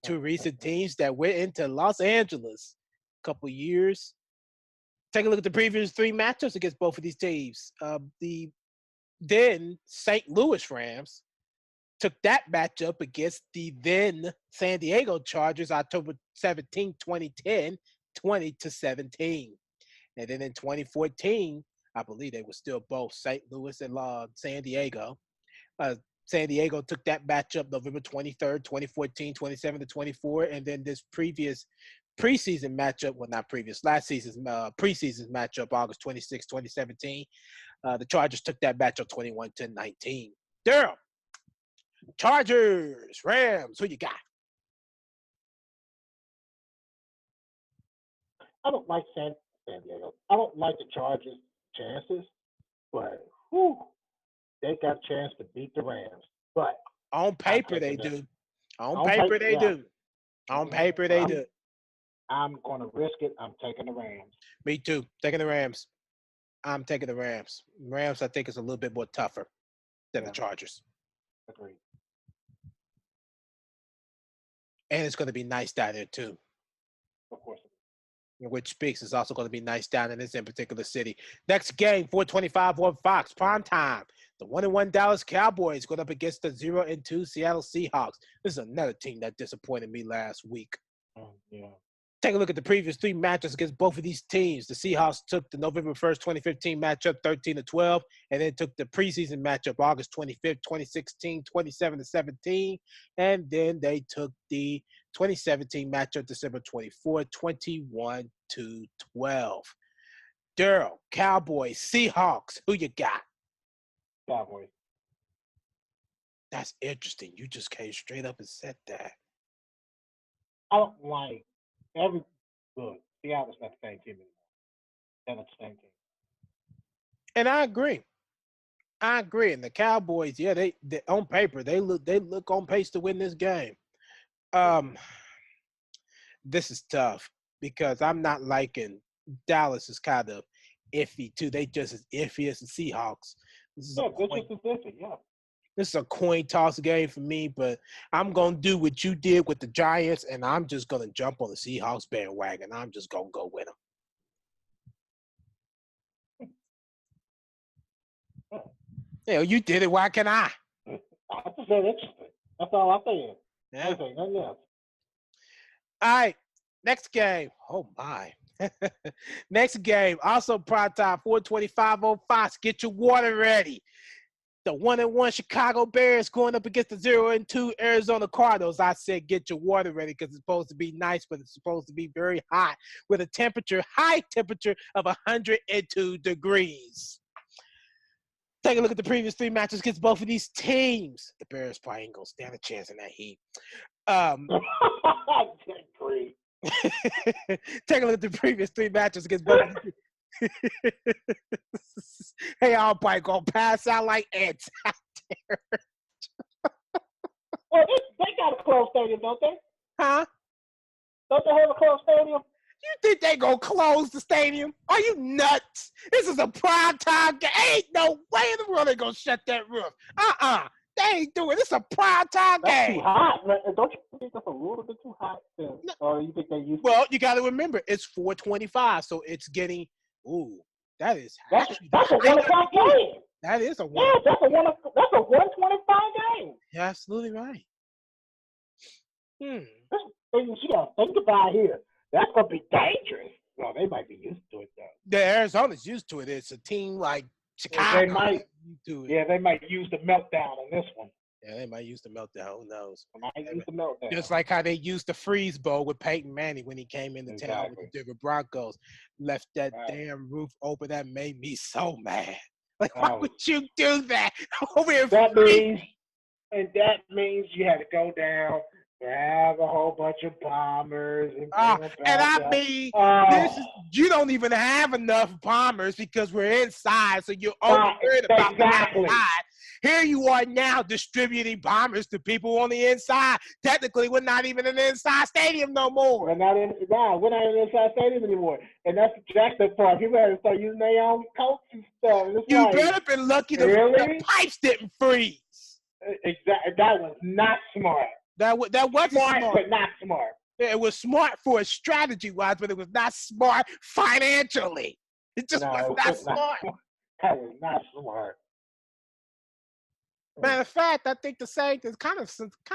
Two recent teams that went into Los Angeles a couple years. Take a look at the previous three matchups against both of these teams. The then St. Louis Rams took that matchup against the then San Diego Chargers October 17, 2010, 20-17. And then in 2014, I believe they were still both St. Louis and San Diego. San Diego took that matchup November 23rd, 2014, 27-24. And then this previous preseason matchup, well, not previous, last season's preseason matchup, August 26, 2017. The Chargers took that matchup 21-19. Darrell, Chargers, Rams, who you got? I don't like San Diego. I don't like the Chargers' chances, but whew, they got a chance to beat the Rams. But on paper they do. On paper they do. On paper they do. I'm going to risk it. I'm taking the Rams. Me too. Taking the Rams. I'm taking the Rams. Rams, I think, is a little bit more tougher than the Chargers. Agreed. And it's going to be nice down there, too. Of course. Which speaks, it's also going to be nice down in this in particular city. Next game, 4:25 on Fox, prime time. The 1-1 Dallas Cowboys going up against the 0-2 Seattle Seahawks. This is another team that disappointed me last week. Yeah. Take a look at the previous three matchups against both of these teams. The Seahawks took the November 1st, 2015 matchup 13-12, and then took the preseason matchup August 25th, 2016, 27-17, and then they took the 2017 matchup December 24th, 21-12. Darrell, Cowboys, Seahawks, who you got? Cowboys. That's interesting. You just came straight up and said that. I don't like look, Seattle's not the same team anymore. They're not the same team. And I agree. And the Cowboys, yeah, they on paper they look on pace to win this game. This is tough because I'm not liking Dallas is kind of iffy too. They just as iffy as the Seahawks. This is This is a coin toss game for me, but I'm going to do what you did with the Giants, and I'm just going to jump on the Seahawks bandwagon. I'm just going to go with them. Yeah, you did it. Why can't I? I just said interesting. That's all I'm saying. Yeah. Okay, nothing else. All right, next game. Oh, my. Next game, also prime time, 4:25 on Fox. Get your water ready. The 1-1 Chicago Bears going up against the 0-2 Arizona Cardinals. I said get your water ready because it's supposed to be nice, but it's supposed to be very hot with a high temperature of 102 degrees. Take a look at the previous three matches against both of these teams. The Bears probably ain't going to stand a chance in that heat. Take a look at the previous three matches against both of these teams. Hey, I'm probably gonna pass out like ants out there. Well, they got a closed stadium, don't they? Huh? Don't they have a closed stadium? You think they gonna close the stadium? Are you nuts? This is a prime time game. Ain't no way in the world they gonna shut that roof. They ain't doing it. It's a prime time That's game. Too hot. Don't you think that's a little bit too hot? Or you think they used? Well, you got to remember it's 4:25, so it's getting. Ooh, that's a 1:00 game. That is a 1. Yeah, that's a 1:25 game. You're absolutely right. You gotta think about here. That's gonna be dangerous. Well, they might be used to it though. The Arizona's used to it. It's a team like Chicago. They might use the meltdown on this one. Yeah, they might use the meltdown. Who knows? I might use the meltdown. Just like how they used the freeze bowl with Peyton Manning when he came into town with the Denver Broncos, left that damn roof open. That made me so mad. Like, why would you do that? Over here, that means you had to go down, grab a whole bunch of bombers, and bring them back this is, you don't even have enough bombers because we're inside, so you're only worried about the outside. Here you are now distributing bombers to people on the inside. Technically, we're not even in the inside stadium no more. We're not in the inside stadium anymore. And that's the jacked up part. People had to start using their own coats and stuff. And you better have been lucky the pipes didn't freeze. Exactly. That was not smart. That wasn't smart, but not smart. It was smart for a strategy-wise, but it was not smart financially. It just was not smart. That was not smart. Matter of fact, I think the same. There's kind of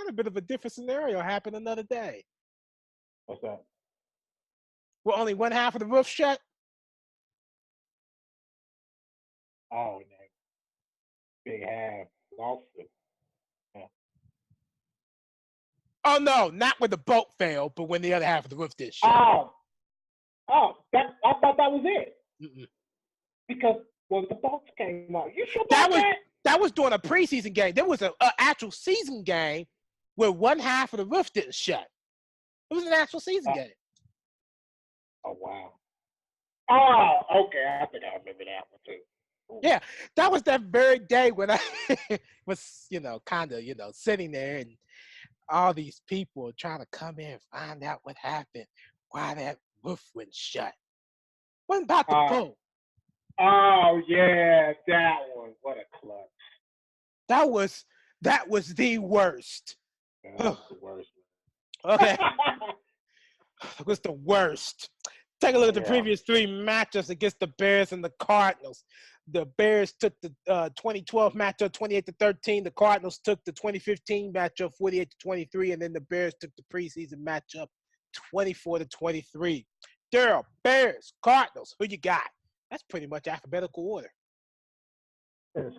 a bit of a different scenario happened another day. What's that? Well, only one half of the roof shut. Oh, no. Big half lawsuit. Yeah. Oh no, not when the boat failed, but when the other half of the roof did shut. I thought that was it. Mm-mm. Because when the boats came out, you sure about that? That was during a preseason game. There was an actual season game where one half of the roof didn't shut. It was an actual season game. Oh, wow. Oh, okay. I think I remember that one, too. Ooh. Yeah, that was that very day when I was, kind of, sitting there and all these people trying to come in and find out what happened, why that roof went shut. What about the boat? Oh, yeah, that one. What a clutch. That was the worst. Yeah, that was the worst. Okay. It was the worst. Take a look at the previous three matchups against the Bears and the Cardinals. The Bears took the 2012 matchup 28-13. The Cardinals took the 2015 matchup 48-23, and then the Bears took the preseason matchup 24-23. Darrell, Bears, Cardinals, who you got? That's pretty much alphabetical order.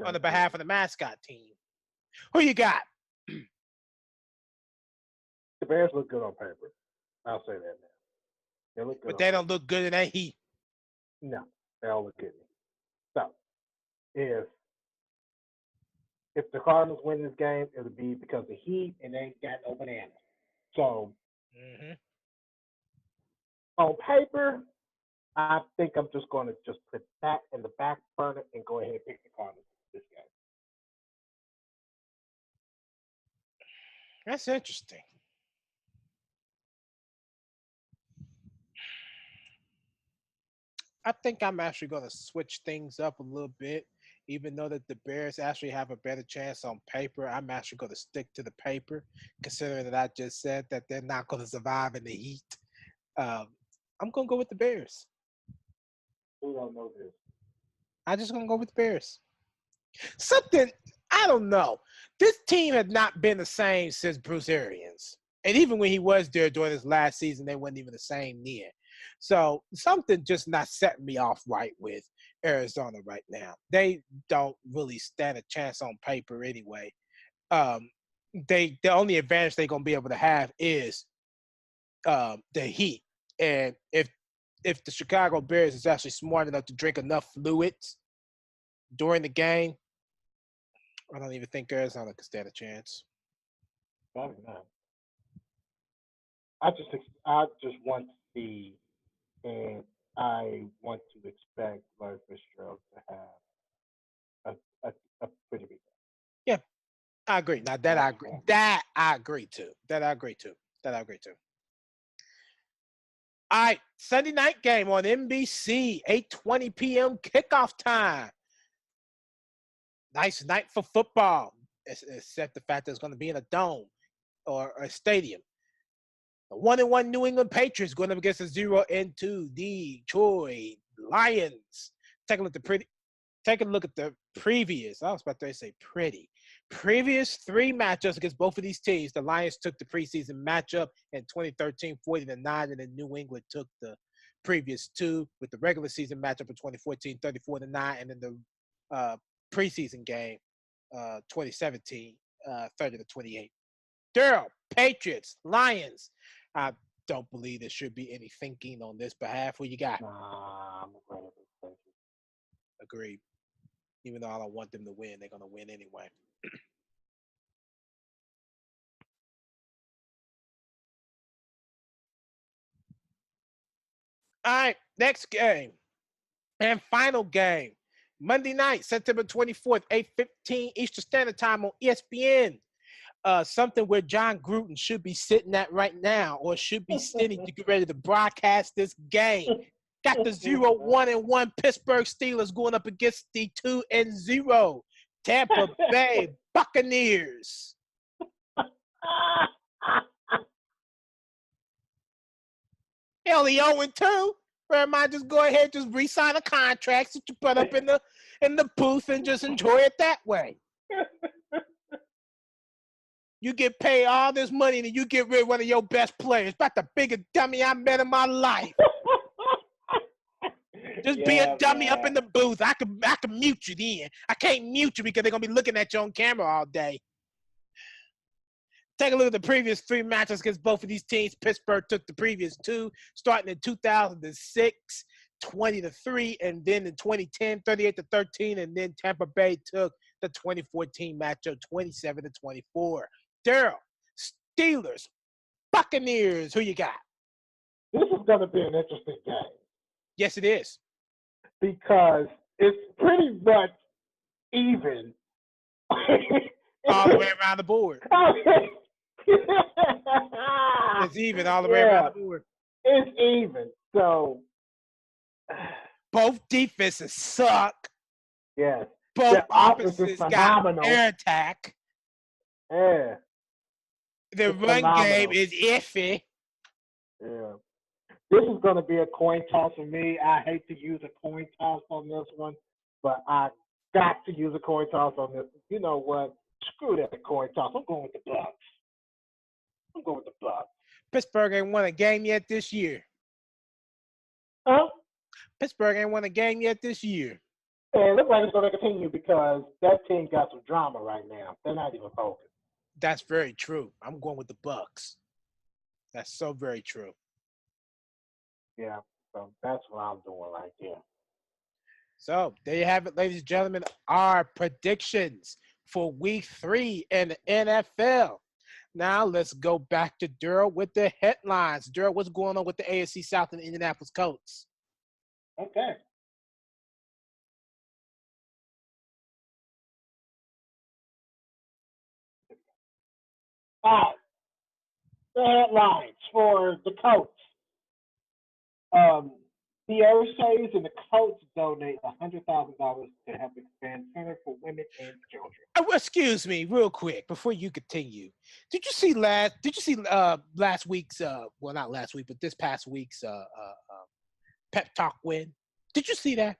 On the behalf of the mascot team. Who you got? The Bears look good on paper. I'll say that now. They look good. But they don't look good in that heat. No, they all look good. So, if the Cardinals win this game, it'll be because of heat and they ain't got no bananas. So, on paper, I think I'm just going to put that in the back burner and go ahead and pick the Cardinals this game. That's interesting. I think I'm actually going to switch things up a little bit. Even though that the Bears actually have a better chance on paper, I'm actually going to stick to the paper, considering that I just said that they're not going to survive in the heat. I'm going to go with the Bears. Who don't know this? I'm just going to go with the Bears. Something, I don't know. This team had not been the same since Bruce Arians. And even when he was there during his last season, they weren't even the same near. So something just not setting me off right with Arizona right now. They don't really stand a chance on paper anyway. The only advantage they're going to be able to have is the heat. And if the Chicago Bears is actually smart enough to drink enough fluids during the game, I don't even think Arizona could stand a chance. Probably not. I just want to see, and I want to expect Larry Fitzgerald to have a pretty big game. Yeah, I agree. Now that I agree. That I agree too. All right, Sunday night game on NBC, 8:20 p.m. kickoff time. Nice night for football, except the fact that it's going to be in a dome or a stadium. The 1-1 New England Patriots going up against the 0-2 Detroit Lions. Take a look at the previous. I was about to say previous three matchups against both of these teams. The Lions took the preseason matchup in 2013, 40-9, and then New England took the previous two with the regular season matchup in 2014, 34-9, and then the preseason game, 2017, 30-28. Darrell, Patriots, Lions. I don't believe there should be any thinking on this behalf. What you got? Nah, I'm afraid of this. Agreed. Even though I don't want them to win, they're going to win anyway. All right, next game and final game. Monday night, September 24th, 8:15 Eastern Standard Time on ESPN. Something where John Gruden should be sitting at right now, or should be sitting to get ready to broadcast this game. Got the 0-1-1 Pittsburgh Steelers going up against the 2-0 Tampa Bay Buccaneers. Hell, the 0-2. Where am I just go ahead, just re-sign a contract that you put up in the booth and just enjoy it that way. You get paid all this money and you get rid of one of your best players. About the biggest dummy I met in my life. Just be a dummy up in the booth. I can mute you then. I can't mute you because they're gonna be looking at you on camera all day. Take a look at the previous 3 matches against both of these teams. Pittsburgh took the previous 2, starting in 2006, 20-3, and then in 2010, 38-13, and then Tampa Bay took the 2014 matchup, 27-24. Darrell, Steelers, Buccaneers, who you got? This is going to be an interesting game. Yes, it is. Because it's pretty much even. All the way around the board. It's even all the way around the board. It's even. So both defenses suck. Yes. Both offenses got air attack. Yeah. The run game is iffy. Yeah. This is going to be a coin toss for me. I hate to use a coin toss on this one, but I got to use a coin toss on this. You know what? Screw that coin toss. I'm going with the Bucs. Pittsburgh ain't won a game yet this year. Huh? Pittsburgh ain't won a game yet this year. And it looks like it's going to continue because that team got some drama right now. They're not even focused. That's very true. I'm going with the Bucs. That's so very true. Yeah, so that's what I'm doing right there. So there you have it, ladies and gentlemen, our predictions for week 3 in the NFL. Now let's go back to Darrell with the headlines. Darrell, what's going on with the AFC South and Indianapolis Colts? Okay. All right. The headlines for the Colts. The O'Sheas and the Colts donate $100,000 to help expand Center for Women and Children. Oh, excuse me, real quick, before you continue. Did you see last week's well, not last week, but this past week's pep talk win? Did you see that?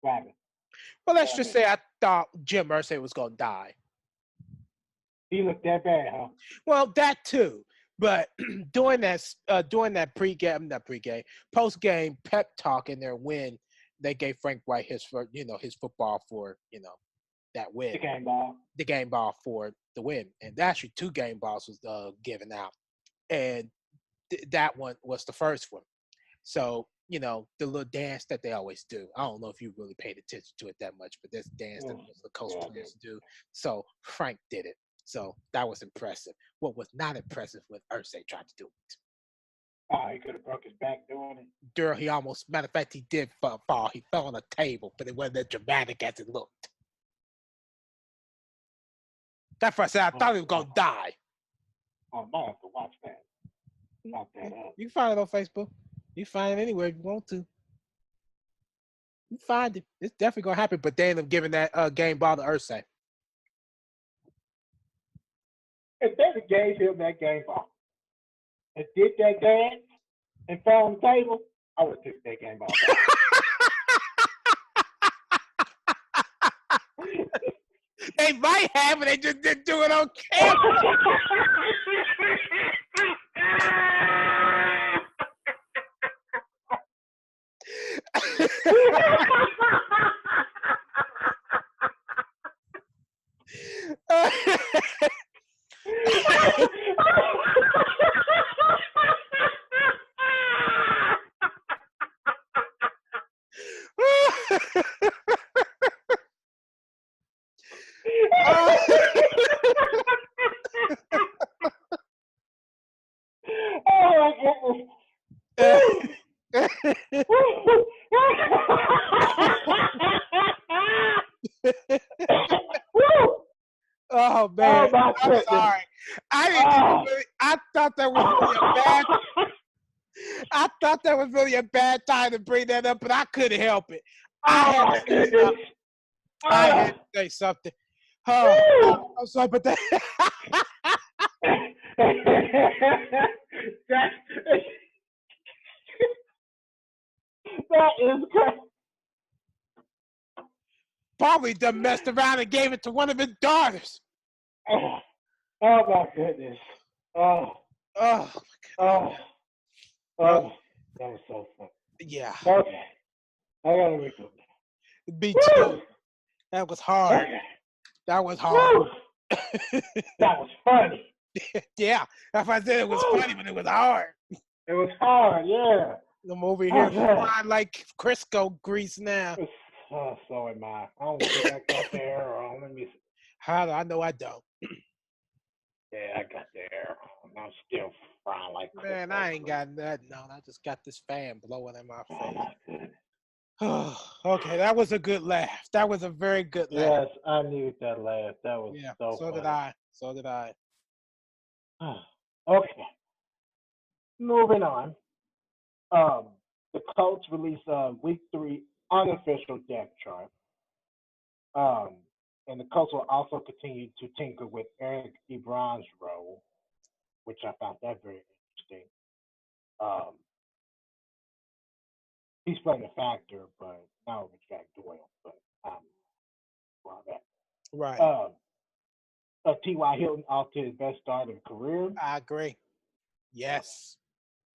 Rabbit. Well, let's just say I thought Jim Irsay was gonna die. He looked that bad, huh? Well, that too. But during that post-game pep talk in their win, they gave Frank White his football for, that win. The game ball for the win. And actually 2 game balls was given out. And that one was the first one. So, the little dance that they always do. I don't know if you really paid attention to it that much, but this dance that the Coast players do. So Frank did it. So that was impressive. What was not impressive when Irsay tried to do it. Oh, he could have broke his back doing it. Darrell, matter of fact, he did fall. He fell on a table, but it wasn't as dramatic as it looked. That's why I said I thought he was going to die. I might have to watch that. Lock that up. You can find it on Facebook. You can find it anywhere if you want to. You find it. It's definitely going to happen, but they end up giving that game ball to Irsay. If they gave him that game ball and did that dance and fell on the table, I would have took that game ball back. They might have, but they just didn't do it on camera. Oh my goodness. Woo! Oh man, Oh my I'm goodness. sorry. I didn't even really, I thought that was really a bad. I thought that was really a bad time to bring that up, but I couldn't help it. I Oh had my to say goodness. something. I had to say something. Oh, I'm sorry, but that. that is crazy. Probably done messed around and gave it to one of his daughters. Oh my goodness. Oh, Oh, oh, oh. That was so fun. yeah. Okay. I gotta recoup. Me Woo! too. That was hard. Okay. That was hard. Woo! That was funny. Yeah. If I said it was Woo! funny, but it was hard. It was hard, yeah. I'm over here Okay. flying like Crisco grease now. Oh, so am I. I don't think I got the arrow on. Let me see. How do I know I don't? Yeah, I got the arrow on. I'm still frying like Crisco. Man, I ain't got nothing on. I just got this fan blowing in my Oh face. my goodness. Okay, that was a good laugh. That was a very good laugh. Yes, I needed that laugh. That was so so funny. did I. So did I. Okay. Moving on. The Colts released Week 3 unofficial depth chart. And the Colts will also continue to tinker with Eric Ebron's role, which I found that very interesting. He's playing a factor, but not with Jack Doyle. But well, that. Right. T.Y. Hilton off to his best start of his career. I agree. Yes.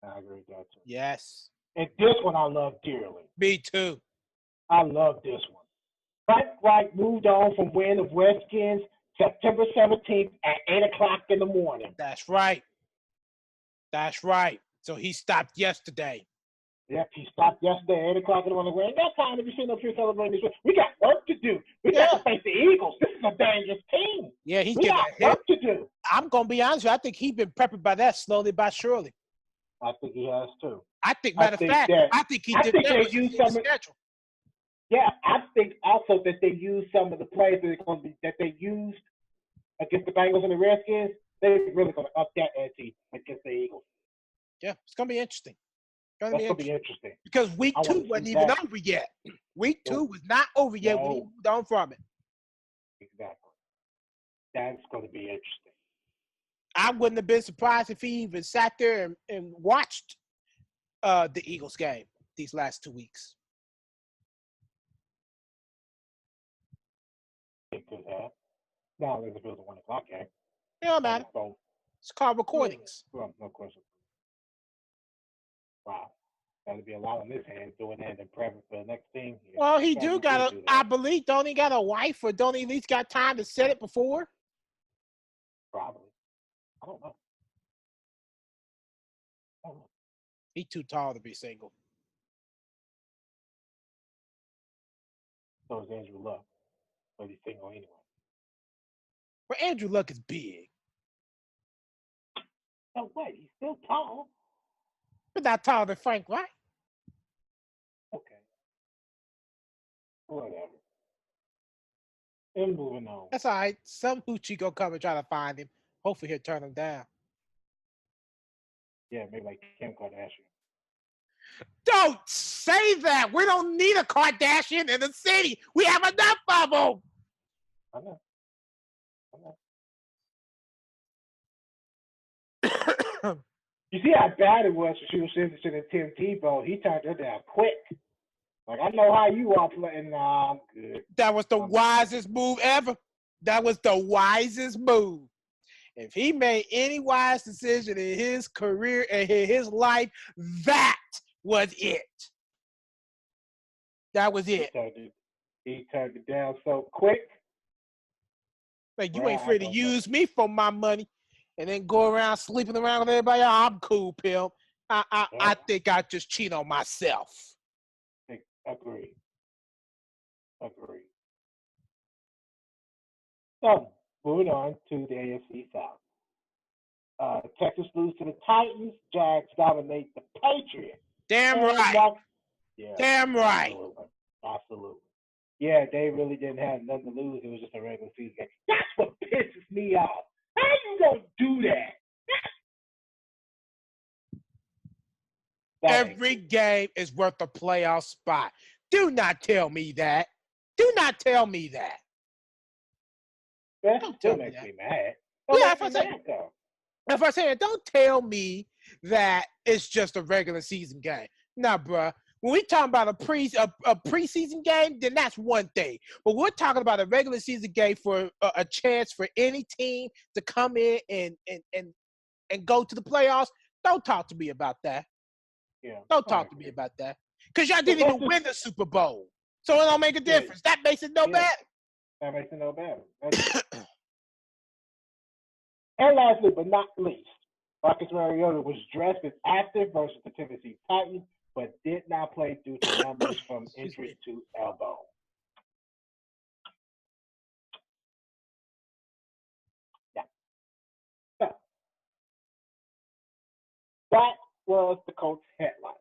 I agree with that too. Yes. And this one I love dearly. Me too. I love this one. Frank Reich moved on from win of Redskins September 17th at 8 o'clock in the morning. That's right. That's right. So he stopped yesterday. Yep, he stopped yesterday at 8 o'clock in the morning. We ain't got time to be sitting up here celebrating this. We got work to do. We got to face the Eagles. This is a dangerous team. Yeah, he's we getting got work to do. I'm going to be honest with you. I think he's been prepping by that slowly but surely. I think he has too. I think, matter of fact, I think he did that with his schedule. Yeah, I think also that they used some of the plays that they used against the Bengals and the Redskins. They're really going to up that ante against the Eagles. Yeah, it's going to be interesting. That's going to be interesting. Because week 2 wasn't even over yet. Week 2 was not over yet when he moved on from it. Exactly. That's going to be interesting. I wouldn't have been surprised if he even sat there and watched the Eagles game these last 2 weeks. It could have. Now there's a 1 o'clock game. It don't matter. It's called recordings. Well, no question. Wow. That'll be a lot on his hands doing that and prepping for the next team. Yeah. Well, he do got a, I believe, don't he got a wife or don't he at least got time to set it before? Probably. I don't know. He's too tall to be single. So is Andrew Luck. But he's single anyway. But Andrew Luck is big. No way. He's still tall. But not taller than Frank, right? Okay. Whatever. And moving on. That's all right. Some hoochie go come and try to find him. Hopefully he'll turn him down. Yeah, maybe like Kim Kardashian. Don't say that. We don't need a Kardashian in the city. We have enough of them. I know. You see how bad it was when she was interested in Tim Tebow. He turned her down quick. Like, I know how you are playing. Nah, I'm good. That was the wisest move ever. That was the wisest move. If he made any wise decision in his career and in his life, that was it. That was it. He turned it down so quick. Like, you ain't Brad, free to use me for my money and then go around sleeping around with everybody. Oh, I'm cool, pimp. I think I just cheat on myself. Agreed. So, moving on to the AFC South. Texas lose to the Titans. Jags dominate the Patriots. Damn right. Yeah, Damn right. Absolutely. Yeah, they really didn't have nothing to lose. It was just a regular season game. That's what pisses me off. How you gonna do that? Every game is worth a playoff spot. Do not tell me that. Do not tell me that. That still makes me mad. Yeah, if I say it, don't tell me that it's just a regular season game. Nah, bruh. When we talking about a preseason game, then that's one thing. But we're talking about a regular season game for a chance for any team to come in and go to the playoffs. Don't talk to me about that. Yeah. Don't talk to me about that. Because y'all didn't even win the Super Bowl. So it don't make a difference. That makes it no better. That makes it no better. And lastly, but not least, Marcus Mariota was dressed as active versus the Tennessee Titans, but did not play due to numbers from injury to elbow. Yeah. So, that was the Colts headlines.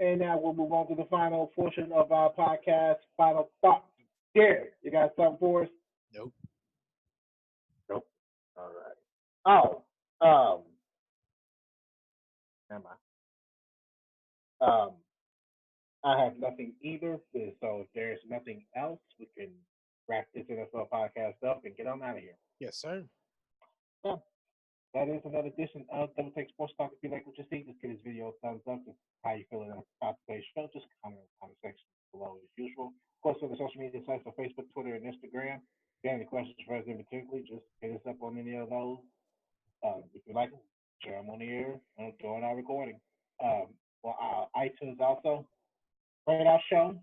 And now we'll move on to the final portion of our podcast, final thoughts. Darren, you got something for us? Nope. All right. I have nothing either. So if there's nothing else, we can wrap this NFL podcast up and get on out of here. Yes, sir. Yeah. That is another edition of Double Take Sports Talk. If you like what you see, just give this video a thumbs up. Just how you feeling about today's show, just comment in the comment section below as usual. Of course, on the social media sites on Facebook, Twitter, and Instagram. If you have any questions for us in particular, just hit us up on any of those. If you like them, share them on the air during our recording. iTunes also. Rate our show.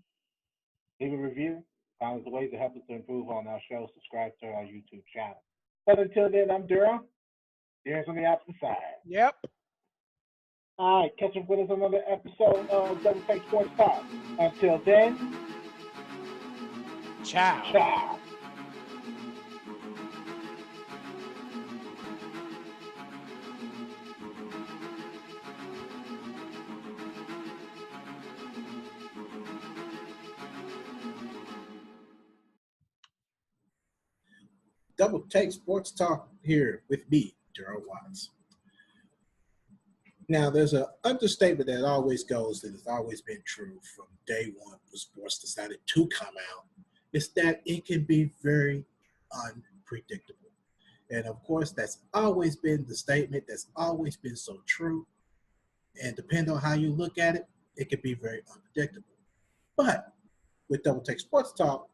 Leave a review. Find the ways to help us to improve on our show. Subscribe to our YouTube channel. But until then, I'm Darrell. Darren's on the opposite side. Yep. All right, catch up with us on another episode of Double Take Sports Talk. Until then, ciao. Double Take Sports Talk here with me, Darrell Watts. Now, there's an understatement that always goes, that has always been true from day one when sports decided to come out, is that it can be very unpredictable. And of course, that's always been the statement, that's always been so true. And depending on how you look at it, it can be very unpredictable. But with Double Take Sports Talk,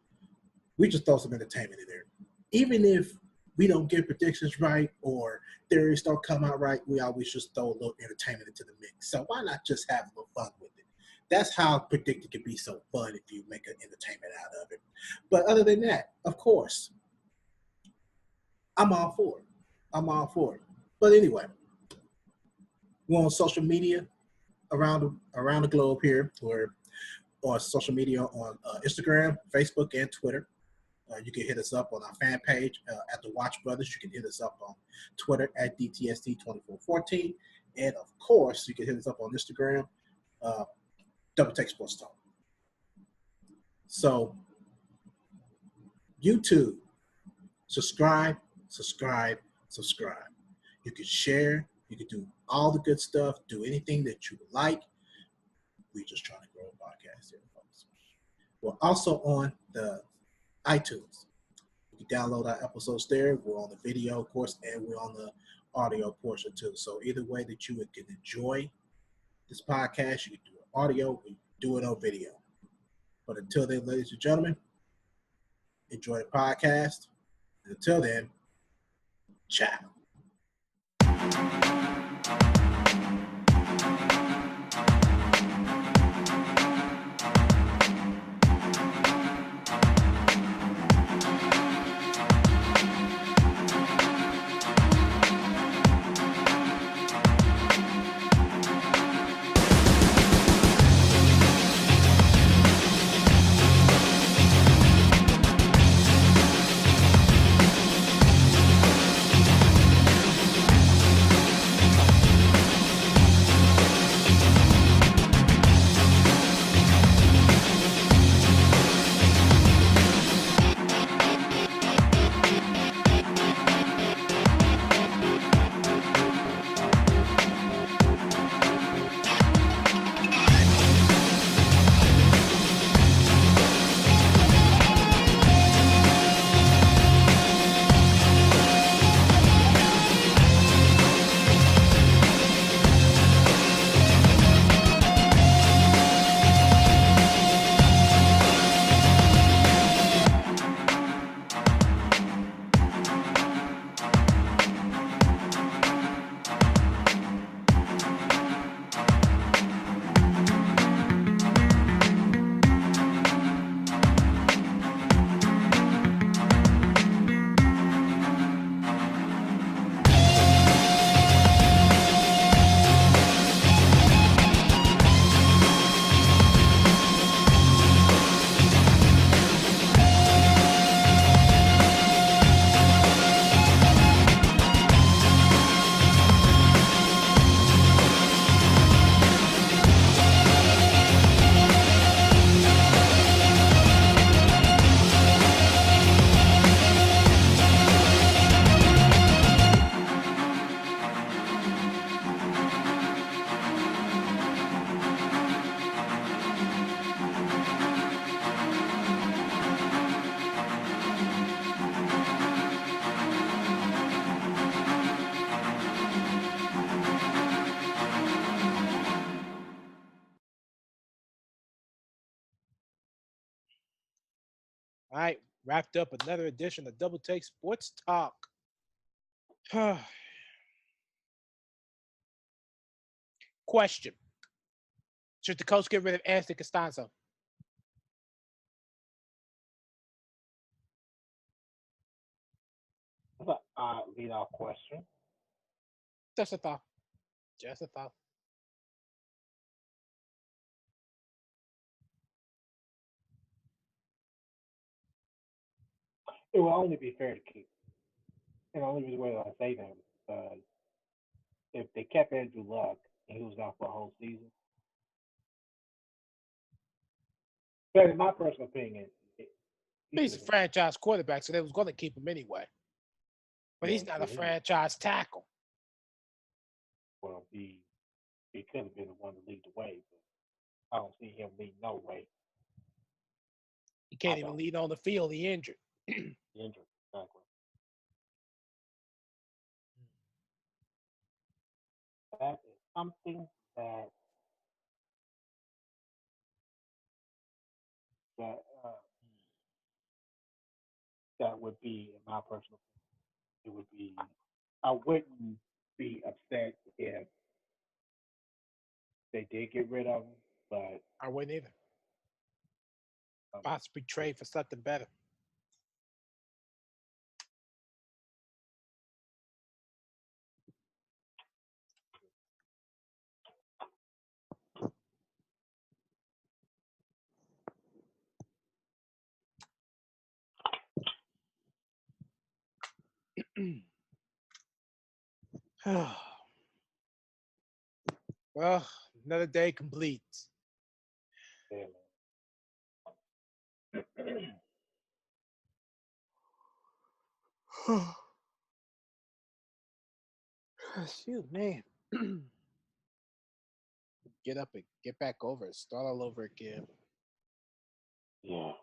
we just throw some entertainment in there. Even if we don't get predictions right or theories don't come out right, we always just throw a little entertainment into the mix. So why not just have a little fun with it? That's how predicting can be so fun if you make an entertainment out of it. But other than that, of course, I'm all for it. But anyway, we're on social media around the globe here. We're on social media on Instagram, Facebook, and Twitter. You can hit us up on our fan page at the Watch Brothers. You can hit us up on Twitter at DTST2414. And of course, you can hit us up on Instagram, Double Take Sports Talk. So, YouTube, subscribe. You can share. You can do all the good stuff. Do anything that you like. We're just trying to grow a podcast here, folks. We're also on the iTunes. You can download our episodes there. We're on the video, of course, and we're on the audio portion too. So either way that you can enjoy this podcast, you can do it audio, we do it on video. But until then, ladies and gentlemen, enjoy the podcast. And until then, ciao. All right, wrapped up another edition of Double Take Sports Talk. Question: should the coach get rid of Anthony Costanzo? That's an odd lead-off question. Just a thought. Just a thought. It will only be fair to keep. And the only reason why I say that is because if they kept Andrew Luck and he was out for a whole season, but in my personal opinion, He's a franchise quarterback, so they was going to keep him anyway. But he's not a franchise tackle. Well, he could have been the one to lead the way, but I don't see him leading no way. He can't even lead on the field. He injured. Injured, exactly. That is something that that would be, in my personal opinion, it would be. I wouldn't be upset if they did get rid of him, but I wouldn't either. Possibly trade for something better. Well, another day complete. Excuse me. Get up and get back over it. Start all over again. Yeah.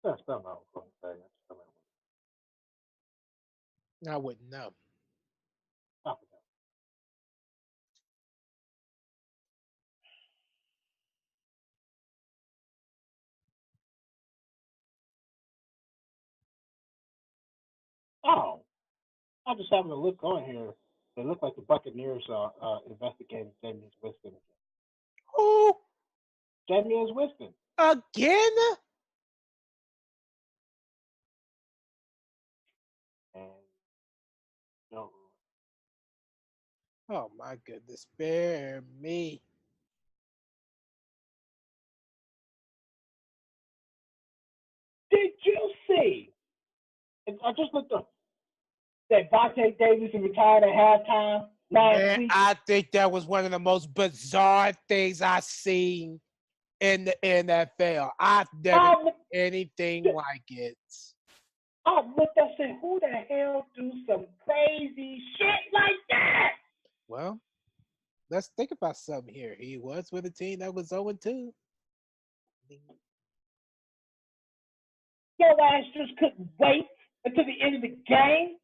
That's something I was going to say. I wouldn't know. Oh, I'm just having a look on here. It looked like the Buccaneers are investigating Jameis Winston. Who? Jameis Winston. Again? And no. Oh my goodness, spare me. Did you see? I just looked up that Vontae Davis retired at halftime last week. I think that was one of the most bizarre things I've seen in the NFL. I've never seen anything like it. I looked up and said, who the hell do some crazy shit like that? Well, let's think about something here. He was with a team that was 0-2. Your ass just couldn't wait until the end of the game,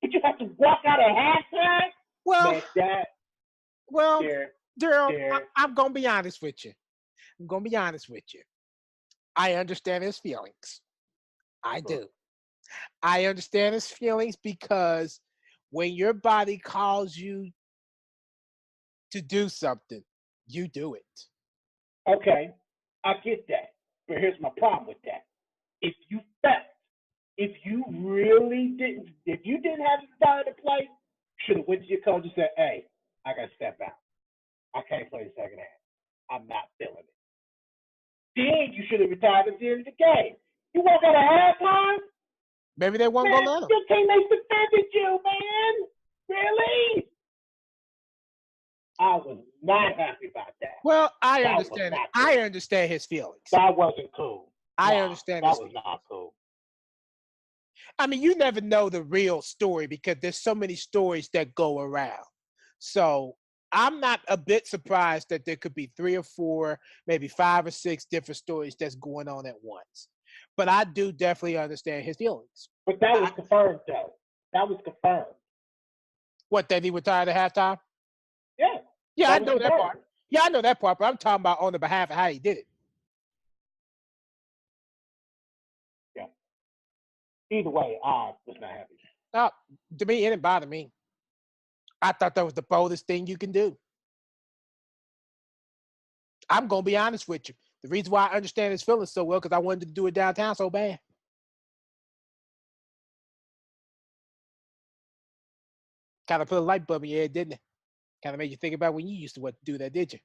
but you have to walk out at halftime? Well, Darrell, I'm going to be honest with you. I understand his feelings. I do. I understand his feelings because when your body calls you to do something, you do it. Okay, I get that. But here's my problem with that. If you didn't have the desire to play, you should have went to your coach and said, hey, I got to step out. I can't play the second half. I'm not feeling it. Then you should have retired at the end of the game. You walk out at halftime? Maybe they won't go let him. Your teammates defended you, man. Really? I was not happy about that. Well, I understand. I understand his feelings. That wasn't cool. I understand. That was not cool. I mean, you never know the real story because there's so many stories that go around. So I'm not a bit surprised that there could be 3 or 4, maybe 5 or 6 different stories that's going on at once. But I do definitely understand his feelings. But that was confirmed, though. That was confirmed. What, that he retired at halftime? Yeah. Yeah, I know that part. Yeah, I know that part, but I'm talking about on the behalf of how he did it. Yeah. Either way, I was not happy. To me, it didn't bother me. I thought that was the boldest thing you can do. I'm going to be honest with you. The reason why I understand his feelings so well because I wanted to do it downtown so bad. Kind of put a light bulb in your head, didn't it? Kind of made you think about when you used to do that, did you?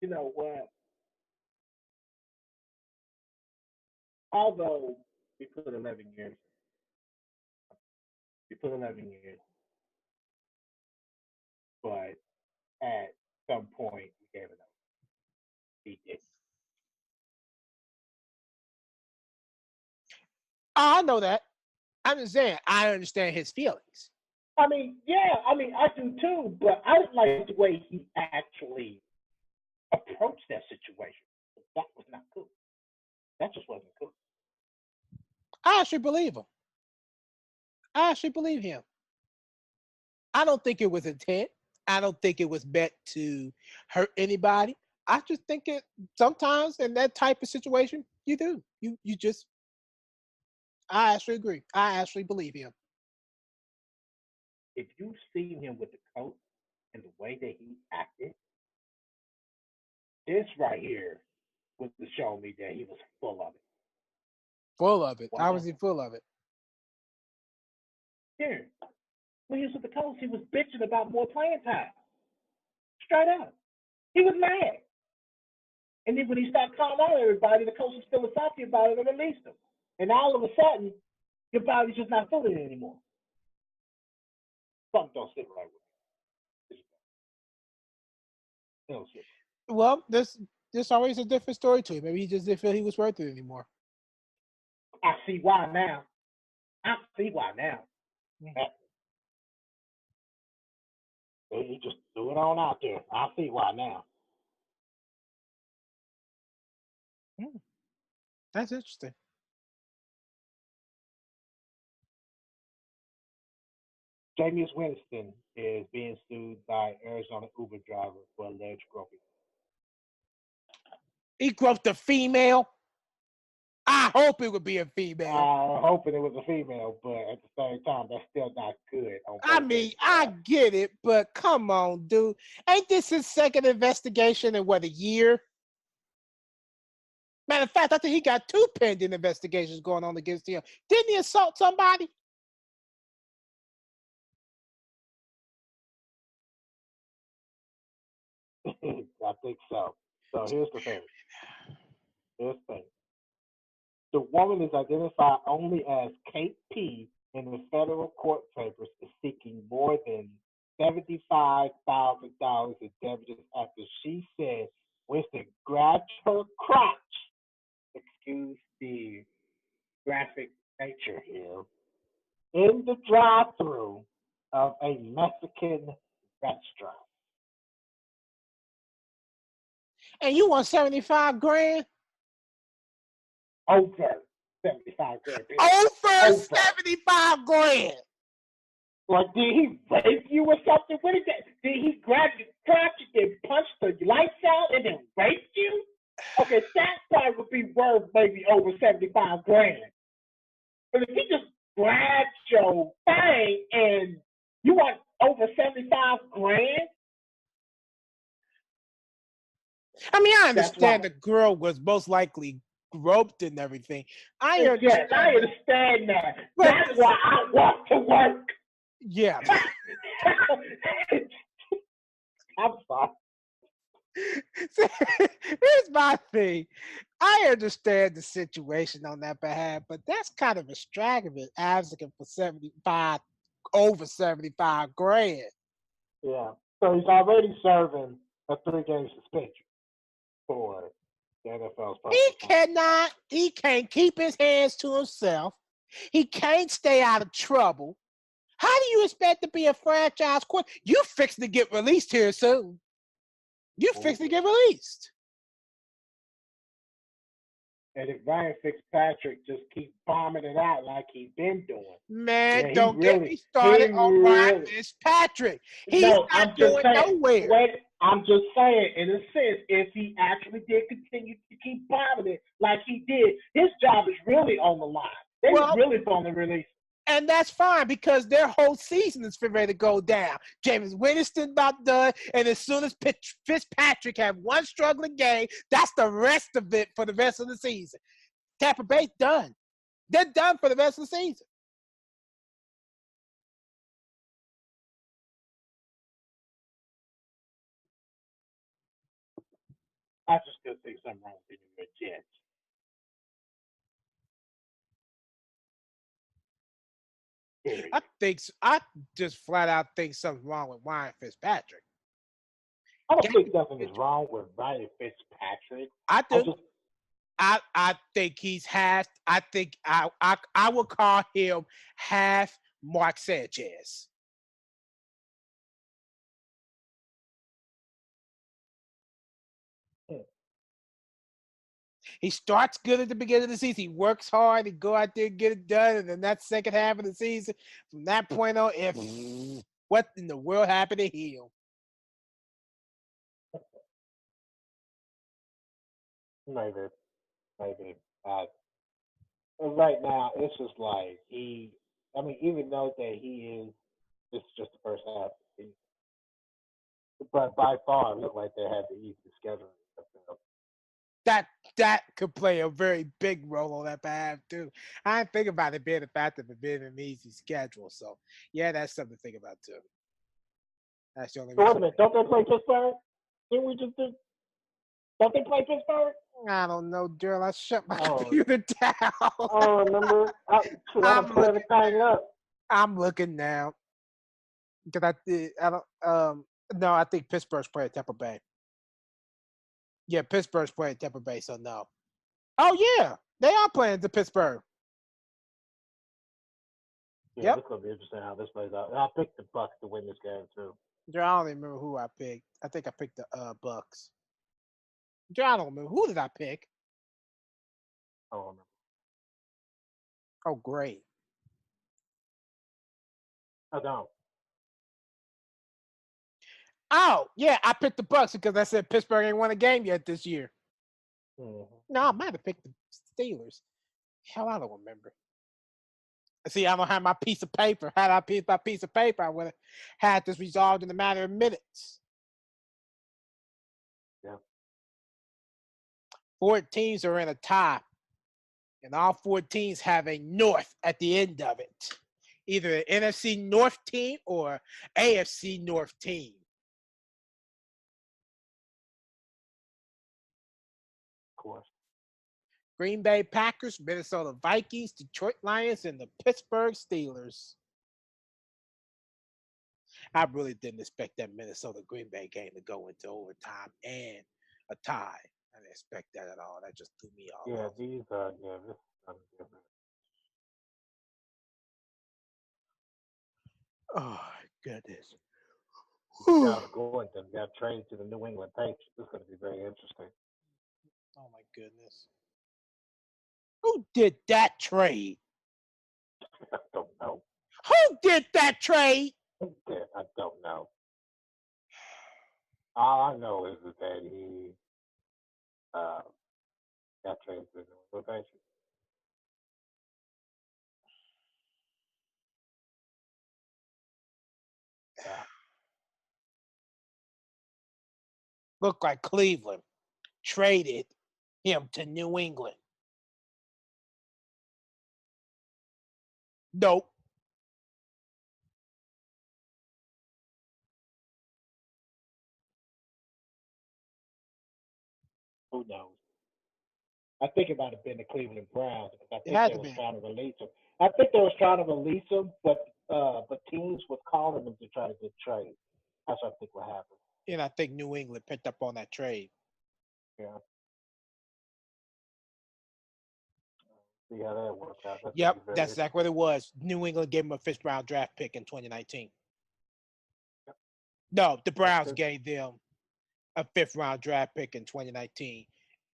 You know what? Although we put 11 years, but at some point we gave it up. He did. I know that. I'm just saying, I understand his feelings. I mean, I do too, but I don't like the way he actually approached that situation. That was not cool. That just wasn't cool. I actually believe him. I actually believe him. I don't think it was intent. I don't think it was meant to hurt anybody. I just think it sometimes in that type of situation, you do. You just I actually agree. I actually believe him. If you've seen him with the coat and the way that he acted, this right here was to show me that he was full of it. Full of it. How was he full of it? Here, when he was with the coach, he was bitching about more playing time. Straight up. He was mad. And then when he started calling out everybody, the coach was feeling salty about it and released him. And all of a sudden, your body's just not feeling it anymore. Something don't sit right with it. Don't sit. Well, there's always a different story to it. Maybe he just didn't feel he was worth it anymore. I see why now. He just threw it on out there. I see why now. That's interesting. Jameis Winston is being sued by Arizona Uber driver for alleged groping. He groped a female. I hope it would be a female. I'm hoping it was a female, but at the same time, that's still not good. I mean, I get it, but come on, dude. Ain't this his second investigation in what, a year? Matter of fact, I think he got 2 pending investigations going on against him. Didn't he assault somebody? I think so. So here's the thing. The woman is identified only as Kate P. in the federal court papers is seeking more than $75,000 in damages after she said Winston grabbed her crotch. Excuse the graphic nature here. In the drive-thru of a Mexican restaurant. And you want 75 grand? Over 75 grand. Over 75 grand. Like, did he rape you or something? What is that? Did he grab your crotch and punch the lights out and then rape you? Okay, that probably would be worth maybe over 75 grand. But if he just grabbed your thing and you want over 75 grand? I mean, I understand the girl was most likely groped and everything. I understand that. That's why I want to work. Yeah. I'm sorry. Here's my thing. I understand the situation on that behalf, but that's kind of extravagant asking for over 75 grand. Yeah. So he's already serving a 3-game suspension for the NFL's purpose. He can't keep his hands to himself. He can't stay out of trouble. How do you expect to be a franchise quarterback? You fixing to get released here soon. You fixing to get released. And if Ryan Fitzpatrick just keep bombing it out like he's been doing, man, don't get me started on Ryan Fitzpatrick. He's not going nowhere. Wait, I'm just saying, in a sense, if he actually did continue to keep bombing it like he did, his job is really on the line. They were really going to release. And that's fine because their whole season is ready to go down. Jameis Winston about done, and as soon as Fitzpatrick have one struggling game, that's the rest of it for the rest of the season. Tampa Bay's done. They're done for the rest of the season. I just still think something wrong with the New York Jets. I just flat out think something's wrong with Ryan Fitzpatrick. I don't think nothing is wrong with Ryan Fitzpatrick. I do. I think he's half. I think I would call him half Mark Sanchez. He starts good at the beginning of the season. He works hard. He go out there and get it done. And then that second half of the season, from that point on, what in the world happened to him? Maybe. Right now, it's just like even though that this is just the first half of the season. But by far, it looked like they had the easiest schedule. That could play a very big role on that behalf too. I didn't think about it being the fact of it being an easy schedule. So yeah, that's something to think about too. That's the only reason. Wait a minute, don't they play Pittsburgh? Didn't we just do? Don't they play Pittsburgh? I don't know, Darrell. I shut my computer down. Remember? I'm putting everything up. I'm looking now. Because no, I think Pittsburgh's playing Tampa Bay. Yeah, Pittsburgh's playing Tampa Bay, so no. Oh, yeah. They are playing the Pittsburgh. Yeah, It's going to be interesting how this plays out. I picked the Bucks to win this game, too. I don't even remember who I picked. I think I picked the Bucks. I don't remember. Who did I pick? I don't remember. Oh, great. I don't. Oh, yeah, I picked the Bucks because I said Pittsburgh ain't won a game yet this year. Mm-hmm. No, I might have picked the Steelers. Hell, I don't remember. See, I don't have my piece of paper. Had I picked my piece of paper, I would have had this resolved in a matter of minutes. Yeah. 4 teams are in a tie, and all 4 teams have a North at the end of it. Either an NFC North team or AFC North team. Of course. Green Bay Packers, Minnesota Vikings, Detroit Lions, and the Pittsburgh Steelers. I really didn't expect that Minnesota Green Bay game to go into overtime and a tie. I didn't expect that at all. That just threw me off. Yeah, this is different. Oh, goodness. Josh Gordon got traded to the New England Patriots. This is going to be very interesting. Oh, my goodness. Who did that trade? I don't know. Who did that trade? I don't know. All I know is that he got traded to the New England Patriots. Yeah. Looked like Cleveland traded him to New England. Nope. Who knows? I think it might have been the Cleveland Browns because I think they were trying to release him. I think they was trying to release him, but teams was calling them to try to get trade. That's what I think what happened. And I think New England picked up on that trade. Yeah. See how that worked out. That's Yep, gonna be very that's exactly what it was. New England gave him a fifth-round draft pick in 2019. Yep. No, the Browns good. gave them a fifth-round draft pick in 2019,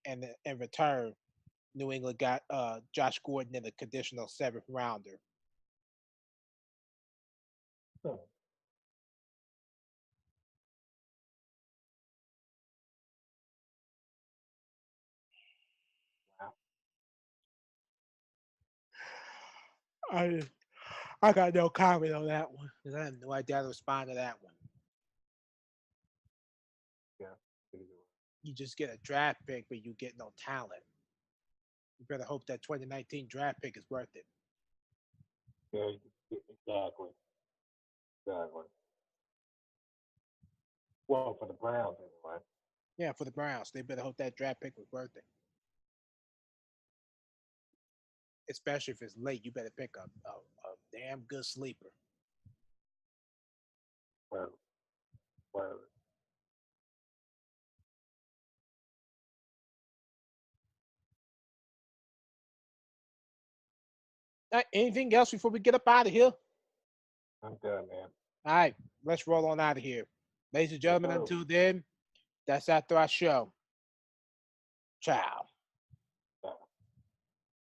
and in return, New England got Josh Gordon in a conditional seventh rounder. Hmm. Wow. I got no comment on that one because I have no idea how to respond to that one. Yeah. You just get a draft pick, but you get no talent. You better hope that 2019 draft pick is worth it. Yeah. Exactly. Exactly. Well, for the Browns anyway. Yeah, for the Browns, they better hope that draft pick was worth it. Especially if it's late, you better pick a damn good sleeper. Well, well. Anything else before we get up out of here? I'm done, man. All right, let's roll on out of here. Ladies and gentlemen, until then, that's after our show. Ciao.